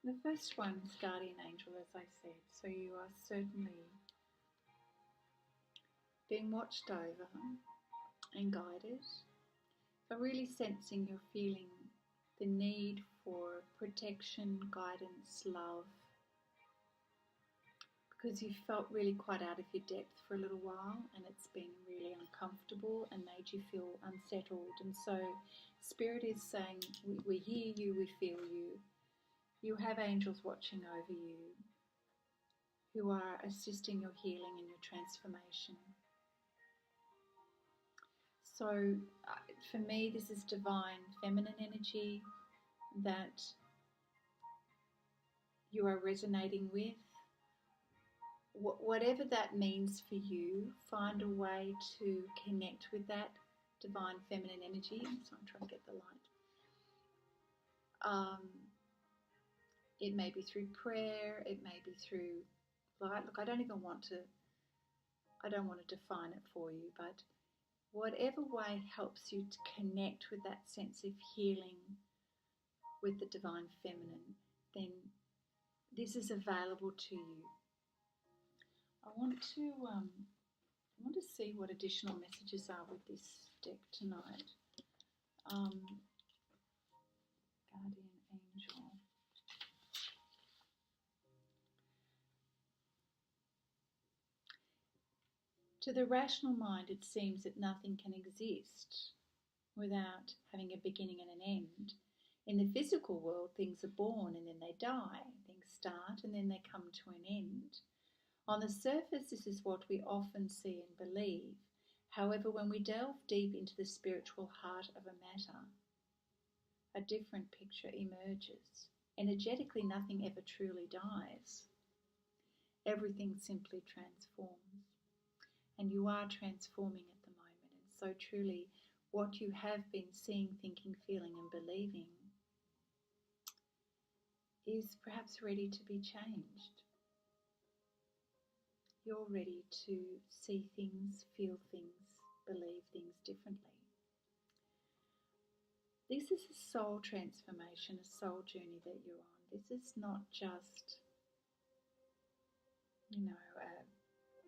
the first one is Guardian Angel, as I said. So you are certainly being watched over and guided. But really sensing you're feeling the need for protection, guidance, love. because you felt really quite out of your depth for a little while, and it's been really uncomfortable and made you feel unsettled. And so Spirit is saying, we hear you, we feel you. You have angels watching over you who are assisting your healing and your transformation. So for me, this is divine feminine energy that you are resonating with. Whatever that means for you, find a way to connect with that divine feminine energy. So I'm trying to get the light. It may be through prayer, it may be through light. Look, I don't want to define it for you, but whatever way helps you to connect with that sense of healing with the divine feminine, then this is available to you. I want to see what additional messages are with this deck tonight. Guardian Angel. To the rational mind, it seems that nothing can exist without having a beginning and an end. In the physical world, things are born and then they die. Things start and then they come to an end. On the surface, this is what we often see and believe. However, when we delve deep into the spiritual heart of a matter, a different picture emerges. Energetically, nothing ever truly dies. Everything simply transforms. And you are transforming at the moment. And so truly, what you have been seeing, thinking, feeling and believing is perhaps ready to be changed. You're ready to see things, feel things, believe things differently. This is a soul transformation, a soul journey that you're on. This is not just,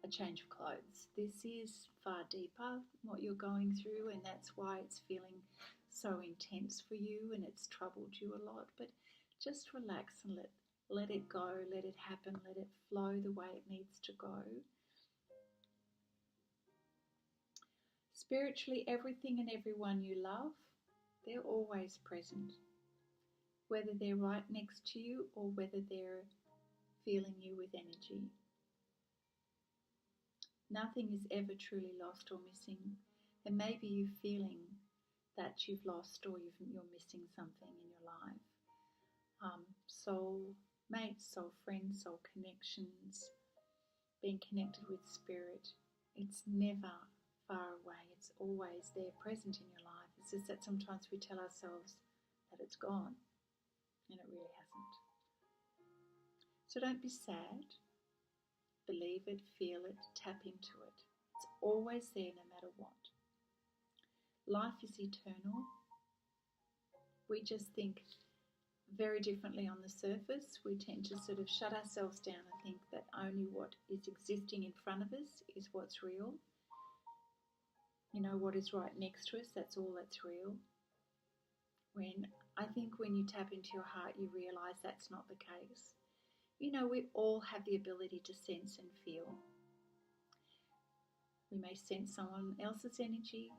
a change of clothes. This is far deeper, what you're going through, and that's why it's feeling so intense for you and it's troubled you a lot. But just relax and let it go, let it happen, let it flow the way it needs to go. Spiritually, everything and everyone you love, they're always present. Whether they're right next to you or whether they're feeling you with energy. Nothing is ever truly lost or missing. And maybe you're feeling that you've lost or you're missing something in your life. Soul mates, soul friends, soul connections, being connected with spirit. It's never far away. It's always there, present in your life. It's just that sometimes we tell ourselves that it's gone, and it really hasn't. So don't be sad. Believe it, feel it, tap into it. It's always there no matter what. Life is eternal. We just think very differently on the surface. We tend to sort of shut ourselves down and think that only what is existing in front of us is what's real. What is right next to us, that's all that's real. I think when you tap into your heart, you realise that's not the case. We all have the ability to sense and feel. We may sense someone else's energy.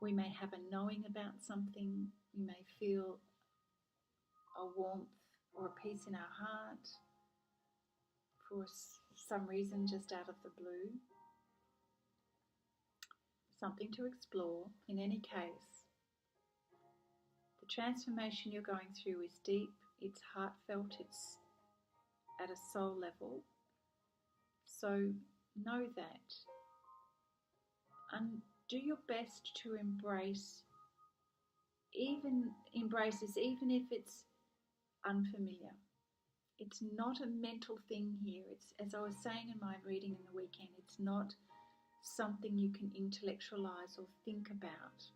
We may have a knowing about something. We may feel a warmth or a peace in our heart for some reason just out of the blue. Something to explore. In any case, the transformation you're going through is deep, it's heartfelt, it's at a soul level. So know that. And do your best to embrace this, even if it's unfamiliar. It's not a mental thing here. It's, as I was saying in my reading in the weekend, it's not something you can intellectualize or think about.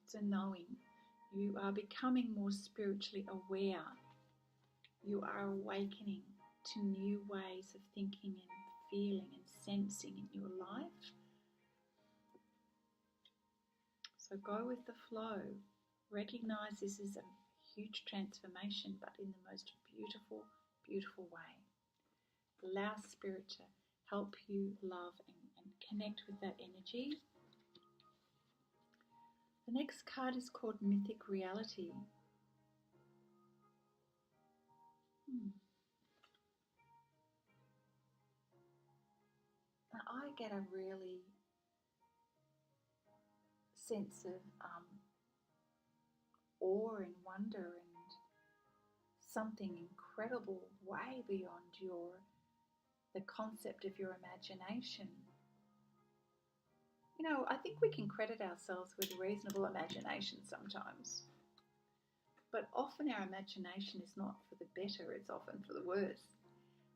It's a knowing. You are becoming more spiritually aware. You are awakening to new ways of thinking and feeling and sensing in your life. So go with the flow. Recognize this is a huge transformation, but in the most beautiful, beautiful way. Allow Spirit to help you love and connect with that energy. The next card is called Mythic Reality. Now I get a really sense of awe and wonder and something incredible way beyond the concept of your imagination. You know, I think we can credit ourselves with reasonable imagination sometimes. But often our imagination is not for the better, it's often for the worse.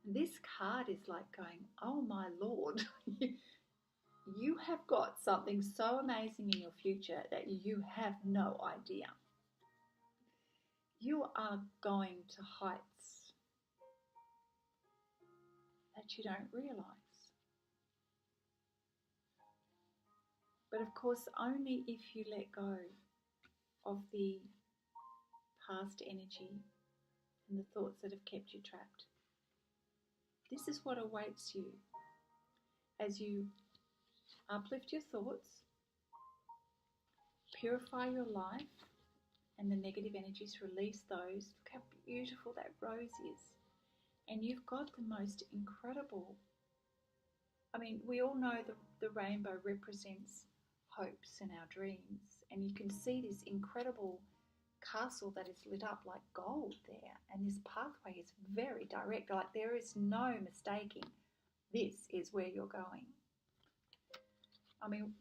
And this card is like going, oh my Lord, you have got something so amazing in your future that you have no idea. You are going to heights that you don't realise. But of course, only if you let go of the past energy and the thoughts that have kept you trapped. This is what awaits you as you uplift your thoughts, purify your life, and the negative energies, release those. Look how beautiful that rose is. And you've got the most incredible, I mean, we all know the rainbow represents hopes and our dreams. And you can see this incredible castle that is lit up like gold there. And this pathway is very direct. Like there is no mistaking this is where you're going. I mean,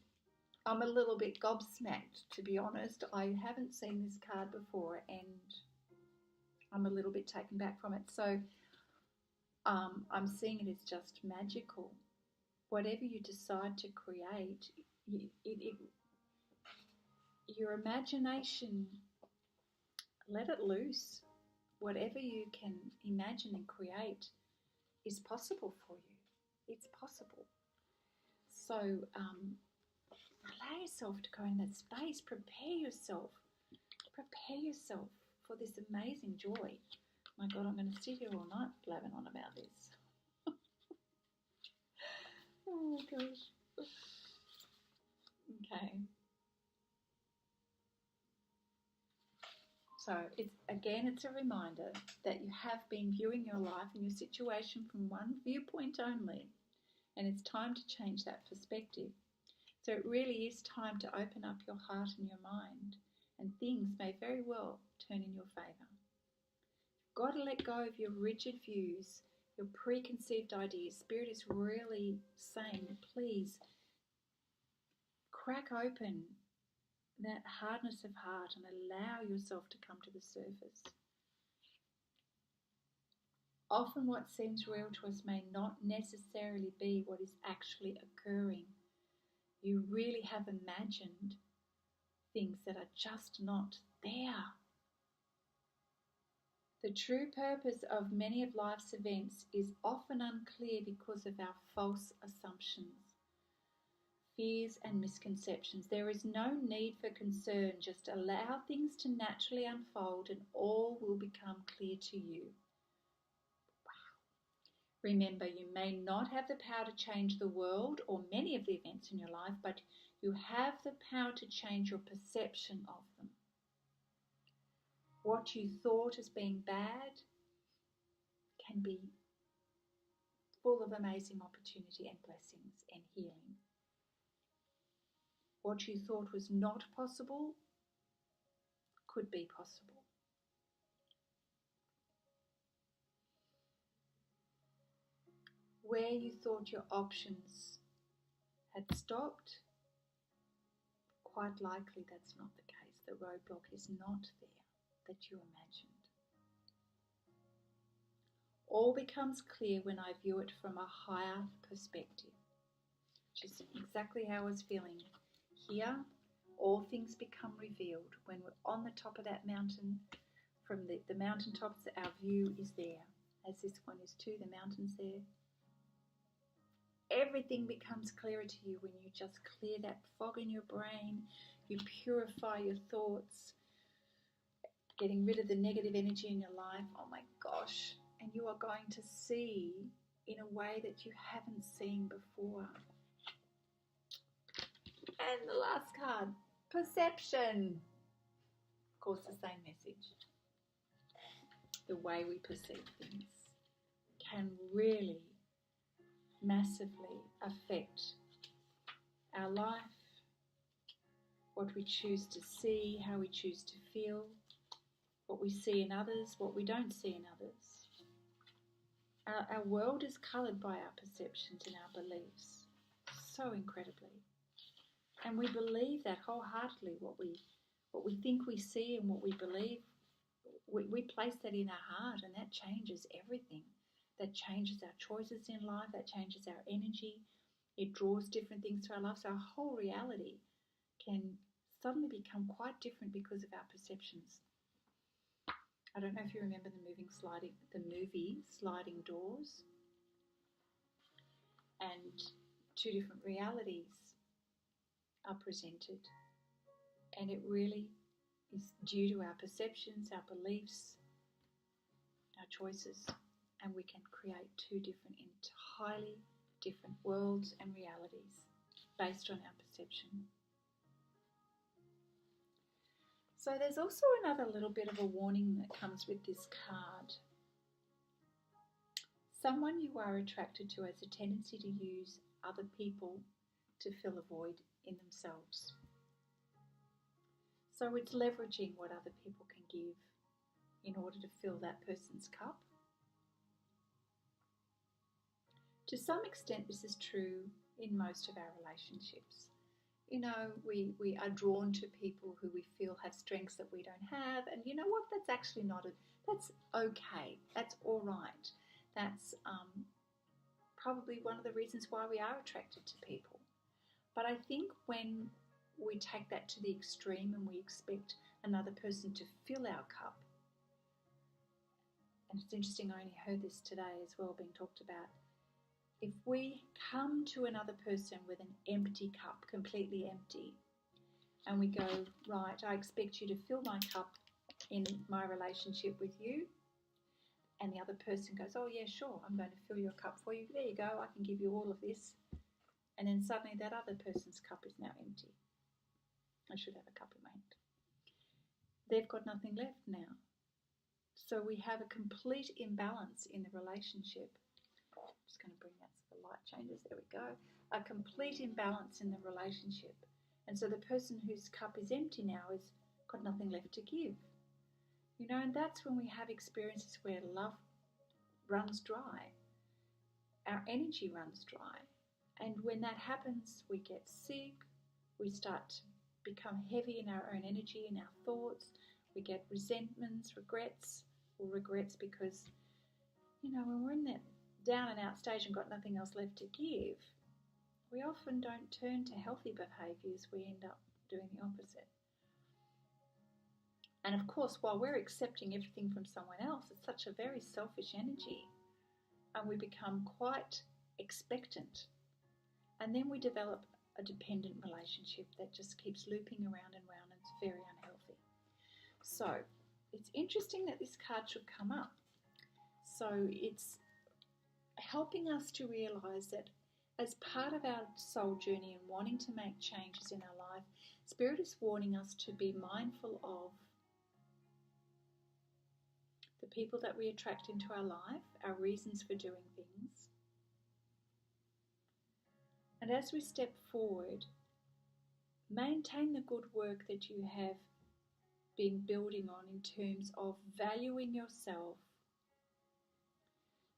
I'm a little bit gobsmacked, to be honest. I haven't seen this card before and I'm a little bit taken back from it. So I'm seeing it as just magical. Whatever you decide to create, your imagination, let it loose. Whatever you can imagine and create is possible for you. It's possible. So allow yourself to go in that space. Prepare yourself for this amazing joy. My God, I'm going to sit here all night blabbing on about this. Oh gosh. Okay. So it's a reminder that you have been viewing your life and your situation from one viewpoint only, and it's time to change that perspective. So it really is time to open up your heart and your mind, and things may very well turn in your favour. You've got to let go of your rigid views, your preconceived ideas. Spirit is really saying, please crack open that hardness of heart and allow yourself to come to the surface. Often what seems real to us may not necessarily be what is actually occurring. You really have imagined things that are just not there. The true purpose of many of life's events is often unclear because of our false assumptions, fears and misconceptions. There is no need for concern. Just allow things to naturally unfold and all will become clear to you. Wow. Remember, you may not have the power to change the world or many of the events in your life, but you have the power to change your perception of them. What you thought as being bad can be full of amazing opportunity and blessings and healing. What you thought was not possible could be possible. Where you thought your options had stopped, quite likely that's not the case. The roadblock is not there that you imagined. All becomes clear when I view it from a higher perspective, which is exactly how I was feeling. Here, all things become revealed. When we're on the top of that mountain, from the mountaintops, our view is there. As this one is too, the mountain's there. Everything becomes clearer to you when you just clear that fog in your brain, you purify your thoughts, getting rid of the negative energy in your life. Oh my gosh. And you are going to see in a way that you haven't seen before. And the last card, perception. Of course, the same message. The way we perceive things can really massively affect our life, what we choose to see, how we choose to feel, what we see in others, what we don't see in others. Our world is coloured by our perceptions and our beliefs so incredibly. And we believe that wholeheartedly, what we think we see and what we believe, we place that in our heart, and that changes everything. That changes our choices in life, that changes our energy. It draws different things to our life. So our whole reality can suddenly become quite different because of our perceptions. I don't know if you remember the movie Sliding Doors, and two different realities are presented, and it really is due to our perceptions, our beliefs, our choices, and we can create two different, entirely different worlds and realities based on our perception. So there's also another little bit of a warning that comes with this card. Someone you are attracted to has a tendency to use other people to fill a void in themselves. So it's leveraging what other people can give in order to fill that person's cup. To some extent, this is true in most of our relationships. You know, we are drawn to people who we feel have strengths that we don't have, and you know what? That's actually that's okay. That's all right. That's probably one of the reasons why we are attracted to people. But I think when we take that to the extreme and we expect another person to fill our cup, and it's interesting, I only heard this today as well being talked about. If we come to another person with an empty cup, completely empty, and we go, right, I expect you to fill my cup in my relationship with you, and the other person goes, oh yeah, sure, I'm going to fill your cup for you. There you go, I can give you all of this. And then suddenly that other person's cup is now empty. I should have a cup in my hand. They've got nothing left now. So we have a complete imbalance in the relationship. I'm just going to bring that so the light changes. There we go. A complete imbalance in the relationship. And so the person whose cup is empty now has got nothing left to give. You know, and that's when we have experiences where love runs dry. Our energy runs dry. And when that happens, we get sick. We start to become heavy in our own energy, in our thoughts. We get resentments, regrets because, you know, when we're in that down and out stage and got nothing else left to give, we often don't turn to healthy behaviours. We end up doing the opposite. And of course, while we're accepting everything from someone else, it's such a very selfish energy, and we become quite expectant. And then we develop a dependent relationship that just keeps looping around and round, and it's very unhealthy. So it's interesting that this card should come up. So it's helping us to realise that as part of our soul journey and wanting to make changes in our life, Spirit is warning us to be mindful of the people that we attract into our life, our reasons for doing things. And as we step forward, maintain the good work that you have been building on in terms of valuing yourself,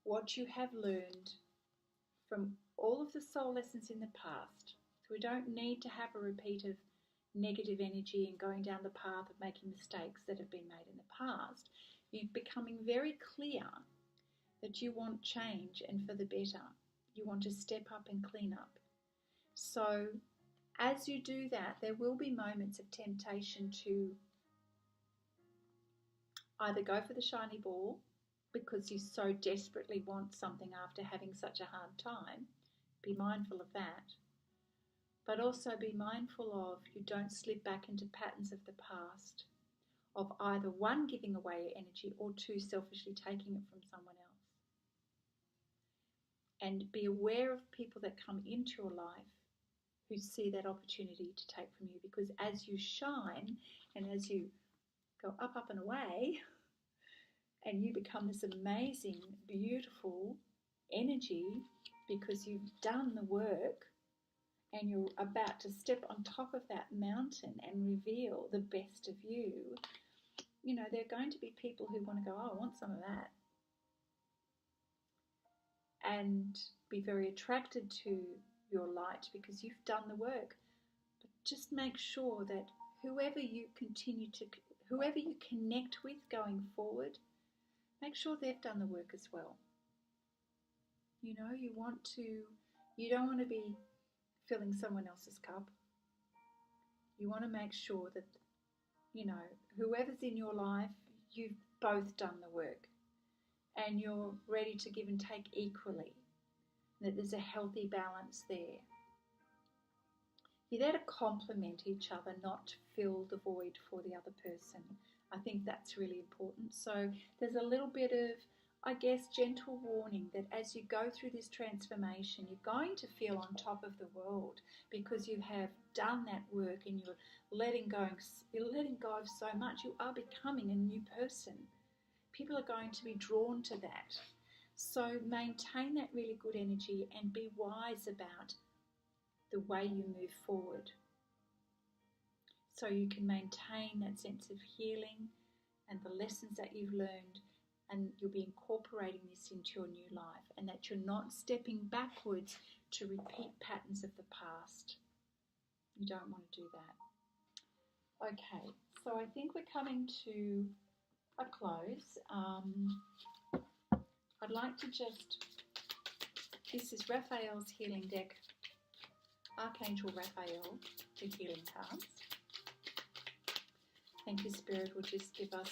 what you have learned from all of the soul lessons in the past. So we don't need to have a repeat of negative energy and going down the path of making mistakes that have been made in the past. You're becoming very clear that you want change and for the better. You want to step up and clean up. So as you do that, there will be moments of temptation to either go for the shiny ball because you so desperately want something after having such a hard time. Be mindful of that. But also be mindful of you don't slip back into patterns of the past of either one, giving away your energy, or two, selfishly taking it from someone else. and be aware of people that come into your life who see that opportunity to take from you, because as you shine and as you go up, up and away, and you become this amazing, beautiful energy because you've done the work and you're about to step on top of that mountain and reveal the best of you, you know, there are going to be people who want to go, oh, I want some of that, and be very attracted to your light because you've done the work. But just make sure that whoever you connect with going forward, make sure they've done the work as well. You know, you don't want to be filling someone else's cup. You want to make sure that, you know, whoever's in your life, you've both done the work and you're ready to give and take equally, that there's a healthy balance there. You're there to complement each other, not to fill the void for the other person. I think that's really important. So there's a little bit of, I guess, gentle warning that as you go through this transformation, you're going to feel on top of the world because you have done that work and you're letting go of so much. You are becoming a new person. People are going to be drawn to that. So maintain that really good energy and be wise about the way you move forward, so you can maintain that sense of healing and the lessons that you've learned, and you'll be incorporating this into your new life, and that you're not stepping backwards to repeat patterns of the past. You don't want to do that. Okay, so I think we're coming to a close. I'd like to this is Raphael's healing deck, Archangel Raphael, the healing cards. Thank you, Spirit, will just give us,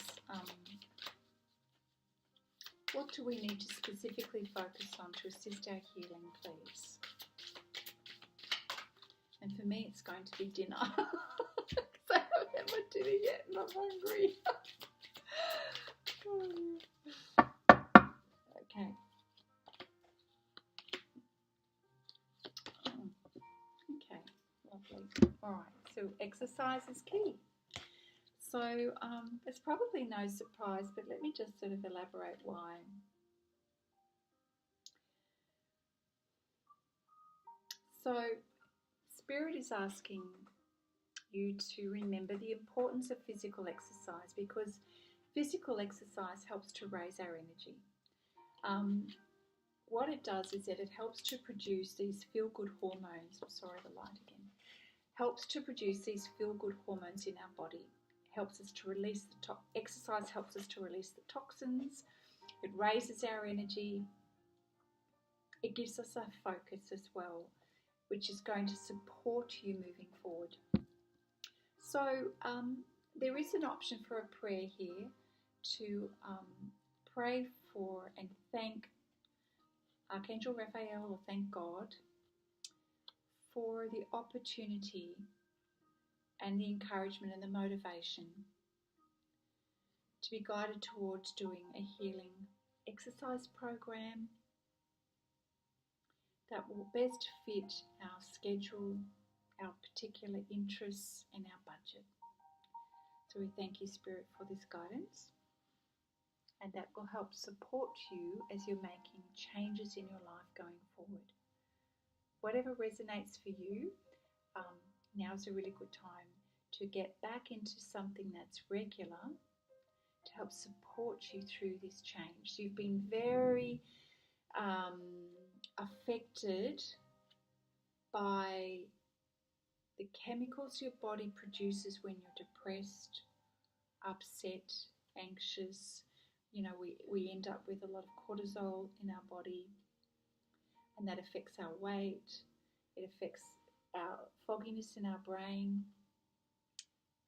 what do we need to specifically focus on to assist our healing, please? And for me, it's going to be dinner. Because I haven't had my dinner yet and I'm hungry. Okay. Okay, lovely. All right, so exercise is key. So it's probably no surprise, but let me just sort of elaborate why. So Spirit is asking you to remember the importance of physical exercise, because physical exercise helps to raise our energy. What it does is that it helps to produce these feel-good hormones. Sorry, the light again. Helps to produce these feel-good hormones in our body. Helps us to release exercise helps us to release the toxins. It raises our energy. It gives us a focus as well, which is going to support you moving forward. So there is an option for a prayer here to pray for and thank Archangel Raphael, or thank God for the opportunity and the encouragement and the motivation to be guided towards doing a healing exercise program that will best fit our schedule, our particular interests and our budget. So we thank you, Spirit, for this guidance, and that will help support you as you're making changes in your life going forward. Whatever resonates for you, now's a really good time to get back into something that's regular to help support you through this change. You've been very affected by the chemicals your body produces when you're depressed, upset, anxious. You know, we end up with a lot of cortisol in our body, and that affects our weight. It affects our fogginess in our brain,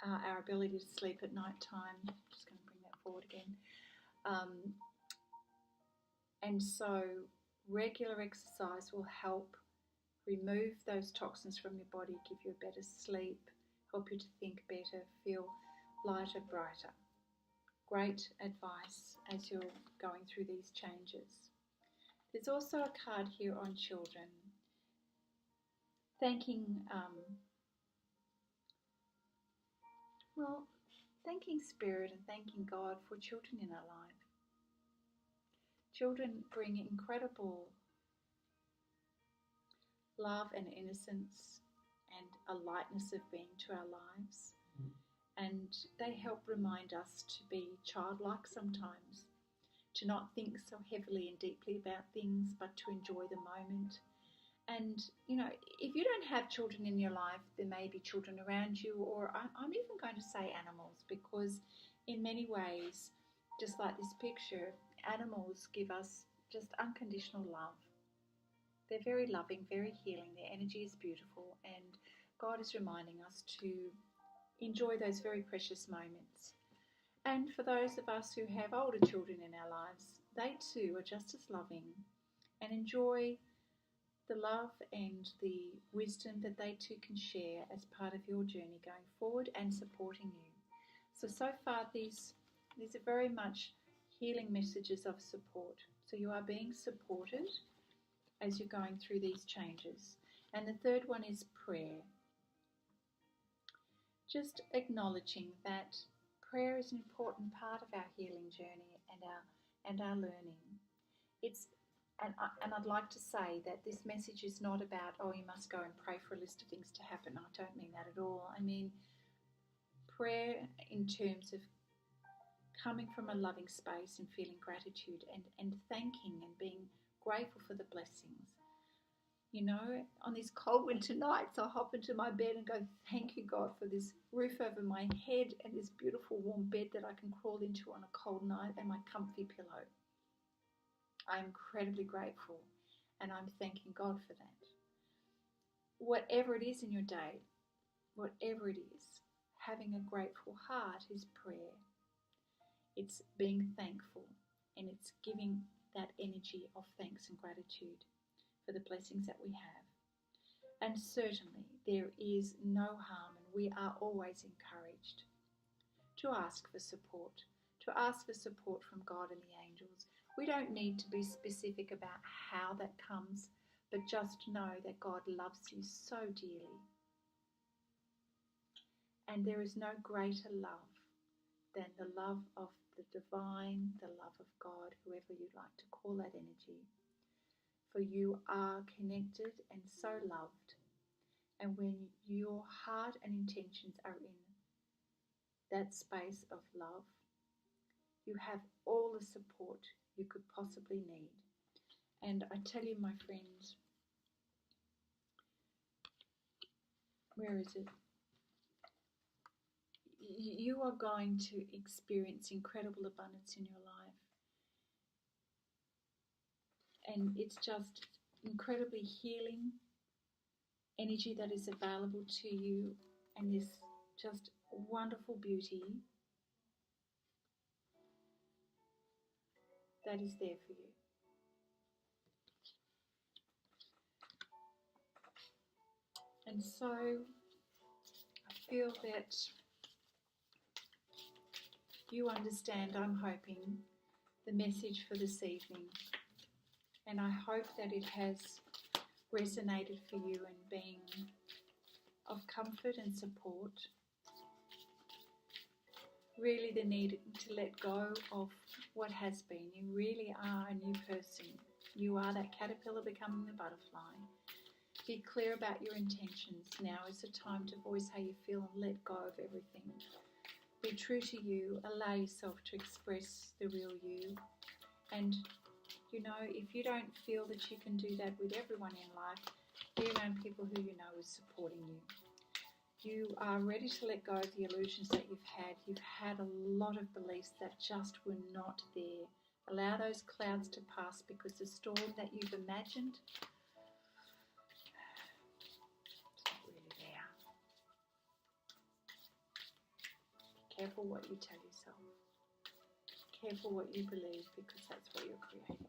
our ability to sleep at night time. Just going to bring that forward again. And so regular exercise will help remove those toxins from your body, give you a better sleep, help you to think better, feel lighter, brighter. Great advice as you're going through these changes. There's also a card here on children, thanking, well, thanking Spirit and thanking God for children in our life. Children bring incredible love and innocence and a lightness of being to our lives. And they help remind us to be childlike sometimes, to not think so heavily and deeply about things, but to enjoy the moment. And, you know, if you don't have children in your life, there may be children around you, or I'm even going to say animals, because in many ways, just like this picture, animals give us just unconditional love. They're very loving, very healing. Their energy is beautiful, and God is reminding us to enjoy those very precious moments. And for those of us who have older children in our lives, they too are just as loving and enjoy the love and the wisdom that they too can share as part of your journey going forward and supporting you. So far these are very much healing messages of support. So you are being supported as you're going through these changes. And the third one is prayer. Just acknowledging that prayer is an important part of our healing journey and our learning. And I'd like to say that this message is not about, oh, you must go and pray for a list of things to happen. I don't mean that at all. I mean prayer in terms of coming from a loving space and feeling gratitude and thanking and being grateful for the blessings. You know, on these cold winter nights, I'll hop into my bed and go, thank you, God, for this roof over my head and this beautiful warm bed that I can crawl into on a cold night and my comfy pillow. I'm incredibly grateful, and I'm thanking God for that. Whatever it is in your day, whatever it is, having a grateful heart is prayer. It's being thankful, and it's giving that energy of thanks and gratitude for the blessings that we have. And certainly there is no harm, and we are always encouraged to ask for support from God and the angels. We don't need to be specific about how that comes, but just know that God loves you so dearly. And there is no greater love than the love of the divine, the love of God, whoever you'd like to call that energy. For you are connected and so loved. And when your heart and intentions are in that space of love, you have all the support you could possibly need. And I tell you, my friends, where is it? You are going to experience incredible abundance in your life. And it's just incredibly healing energy that is available to you, and this just wonderful beauty that is there for you. And so I feel that you understand, I'm hoping, the message for this evening. And I hope that it has resonated for you and been of comfort and support. Really the need to let go of what has been. You really are a new person. You are that caterpillar becoming the butterfly. Be clear about your intentions. Now is the time to voice how you feel and let go of everything. Be true to you. Allow yourself to express the real you. And, you know, if you don't feel that you can do that with everyone in life, be around people who you know is supporting you. You are ready to let go of the illusions that you've had. You've had a lot of beliefs that just were not there. Allow those clouds to pass, because the storm that you've imagined is not really there. Careful what you tell yourself. Careful what you believe, because that's what you're creating.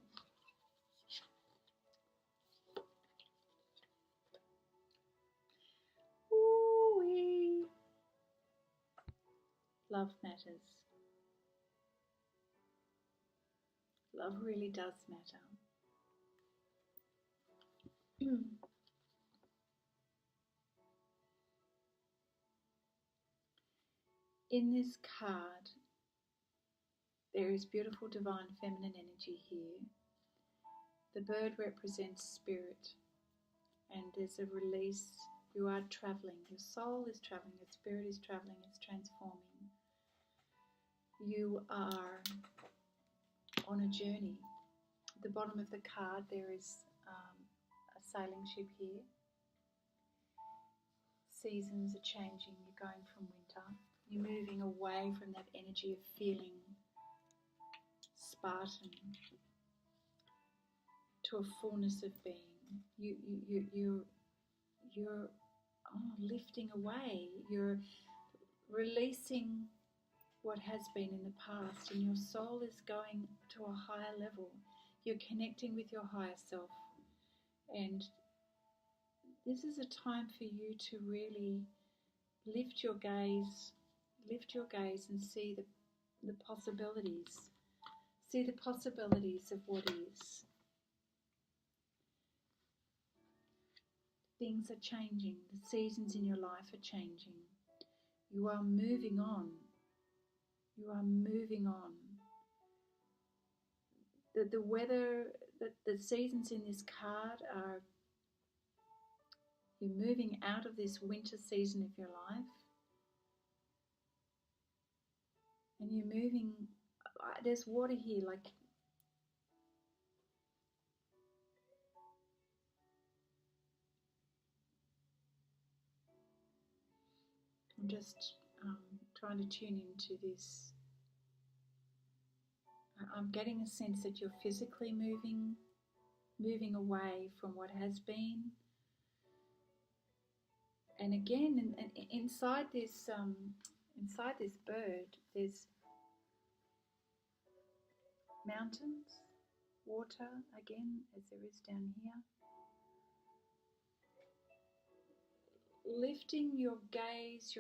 Ooh-wee. Love matters. Love really does matter. In this card, there is beautiful divine feminine energy here. The bird represents spirit, and there's a release. You are traveling. Your soul is traveling. Your spirit is traveling. It's transforming. You are on a journey. At the bottom of the card, there is a sailing ship here. Seasons are changing. You're going from winter. You're moving away from that energy of feeling Spartan to a fullness of being. You're lifting away. You're releasing what has been in the past, and your soul is going to a higher level. You're connecting with your higher self, and this is a time for you to really lift your gaze and see the possibilities. See the possibilities of what is. Things are changing. The seasons in your life are changing. You are moving on. You are moving on. The weather, the seasons in this card are, you're moving out of this winter season of your life, and you're moving, there's water here, like I'm just trying to tune into this. I'm getting a sense that you're physically moving away from what has been. And again, inside this bird, there's mountains, water again, as there is down here. Lifting your gaze,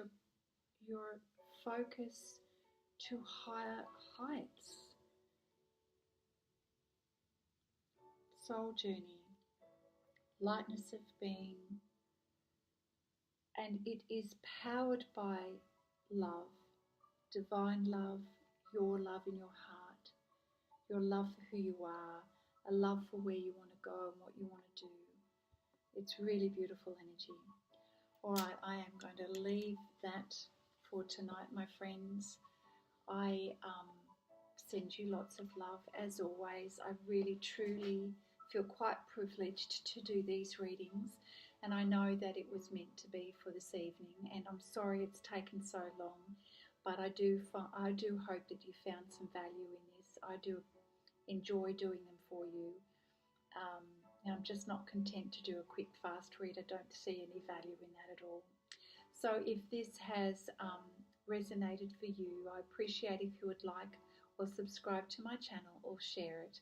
your focus to higher heights. Soul journey, lightness of being, and it is powered by love, divine love, your love in your heart, your love for who you are, a love for where you want to go and what you want to do. It's really beautiful energy. All right, I am going to leave that for tonight, my friends. I send you lots of love as always. I really, truly feel quite privileged to do these readings, and I know that it was meant to be for this evening, and I'm sorry it's taken so long, but I do hope that you found some value in this. I do enjoy doing them for you. And I'm just not content to do a quick fast read. I don't see any value in that at all. So if this has resonated for you, I appreciate if you would like or subscribe to my channel or share it.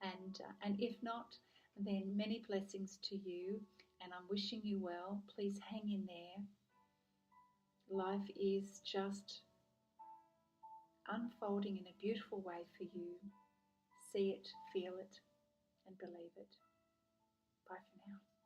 And if not, then many blessings to you, and I'm wishing you well. Please hang in there. Life is just unfolding in a beautiful way for you. See it, feel it, and believe it. Bye for now.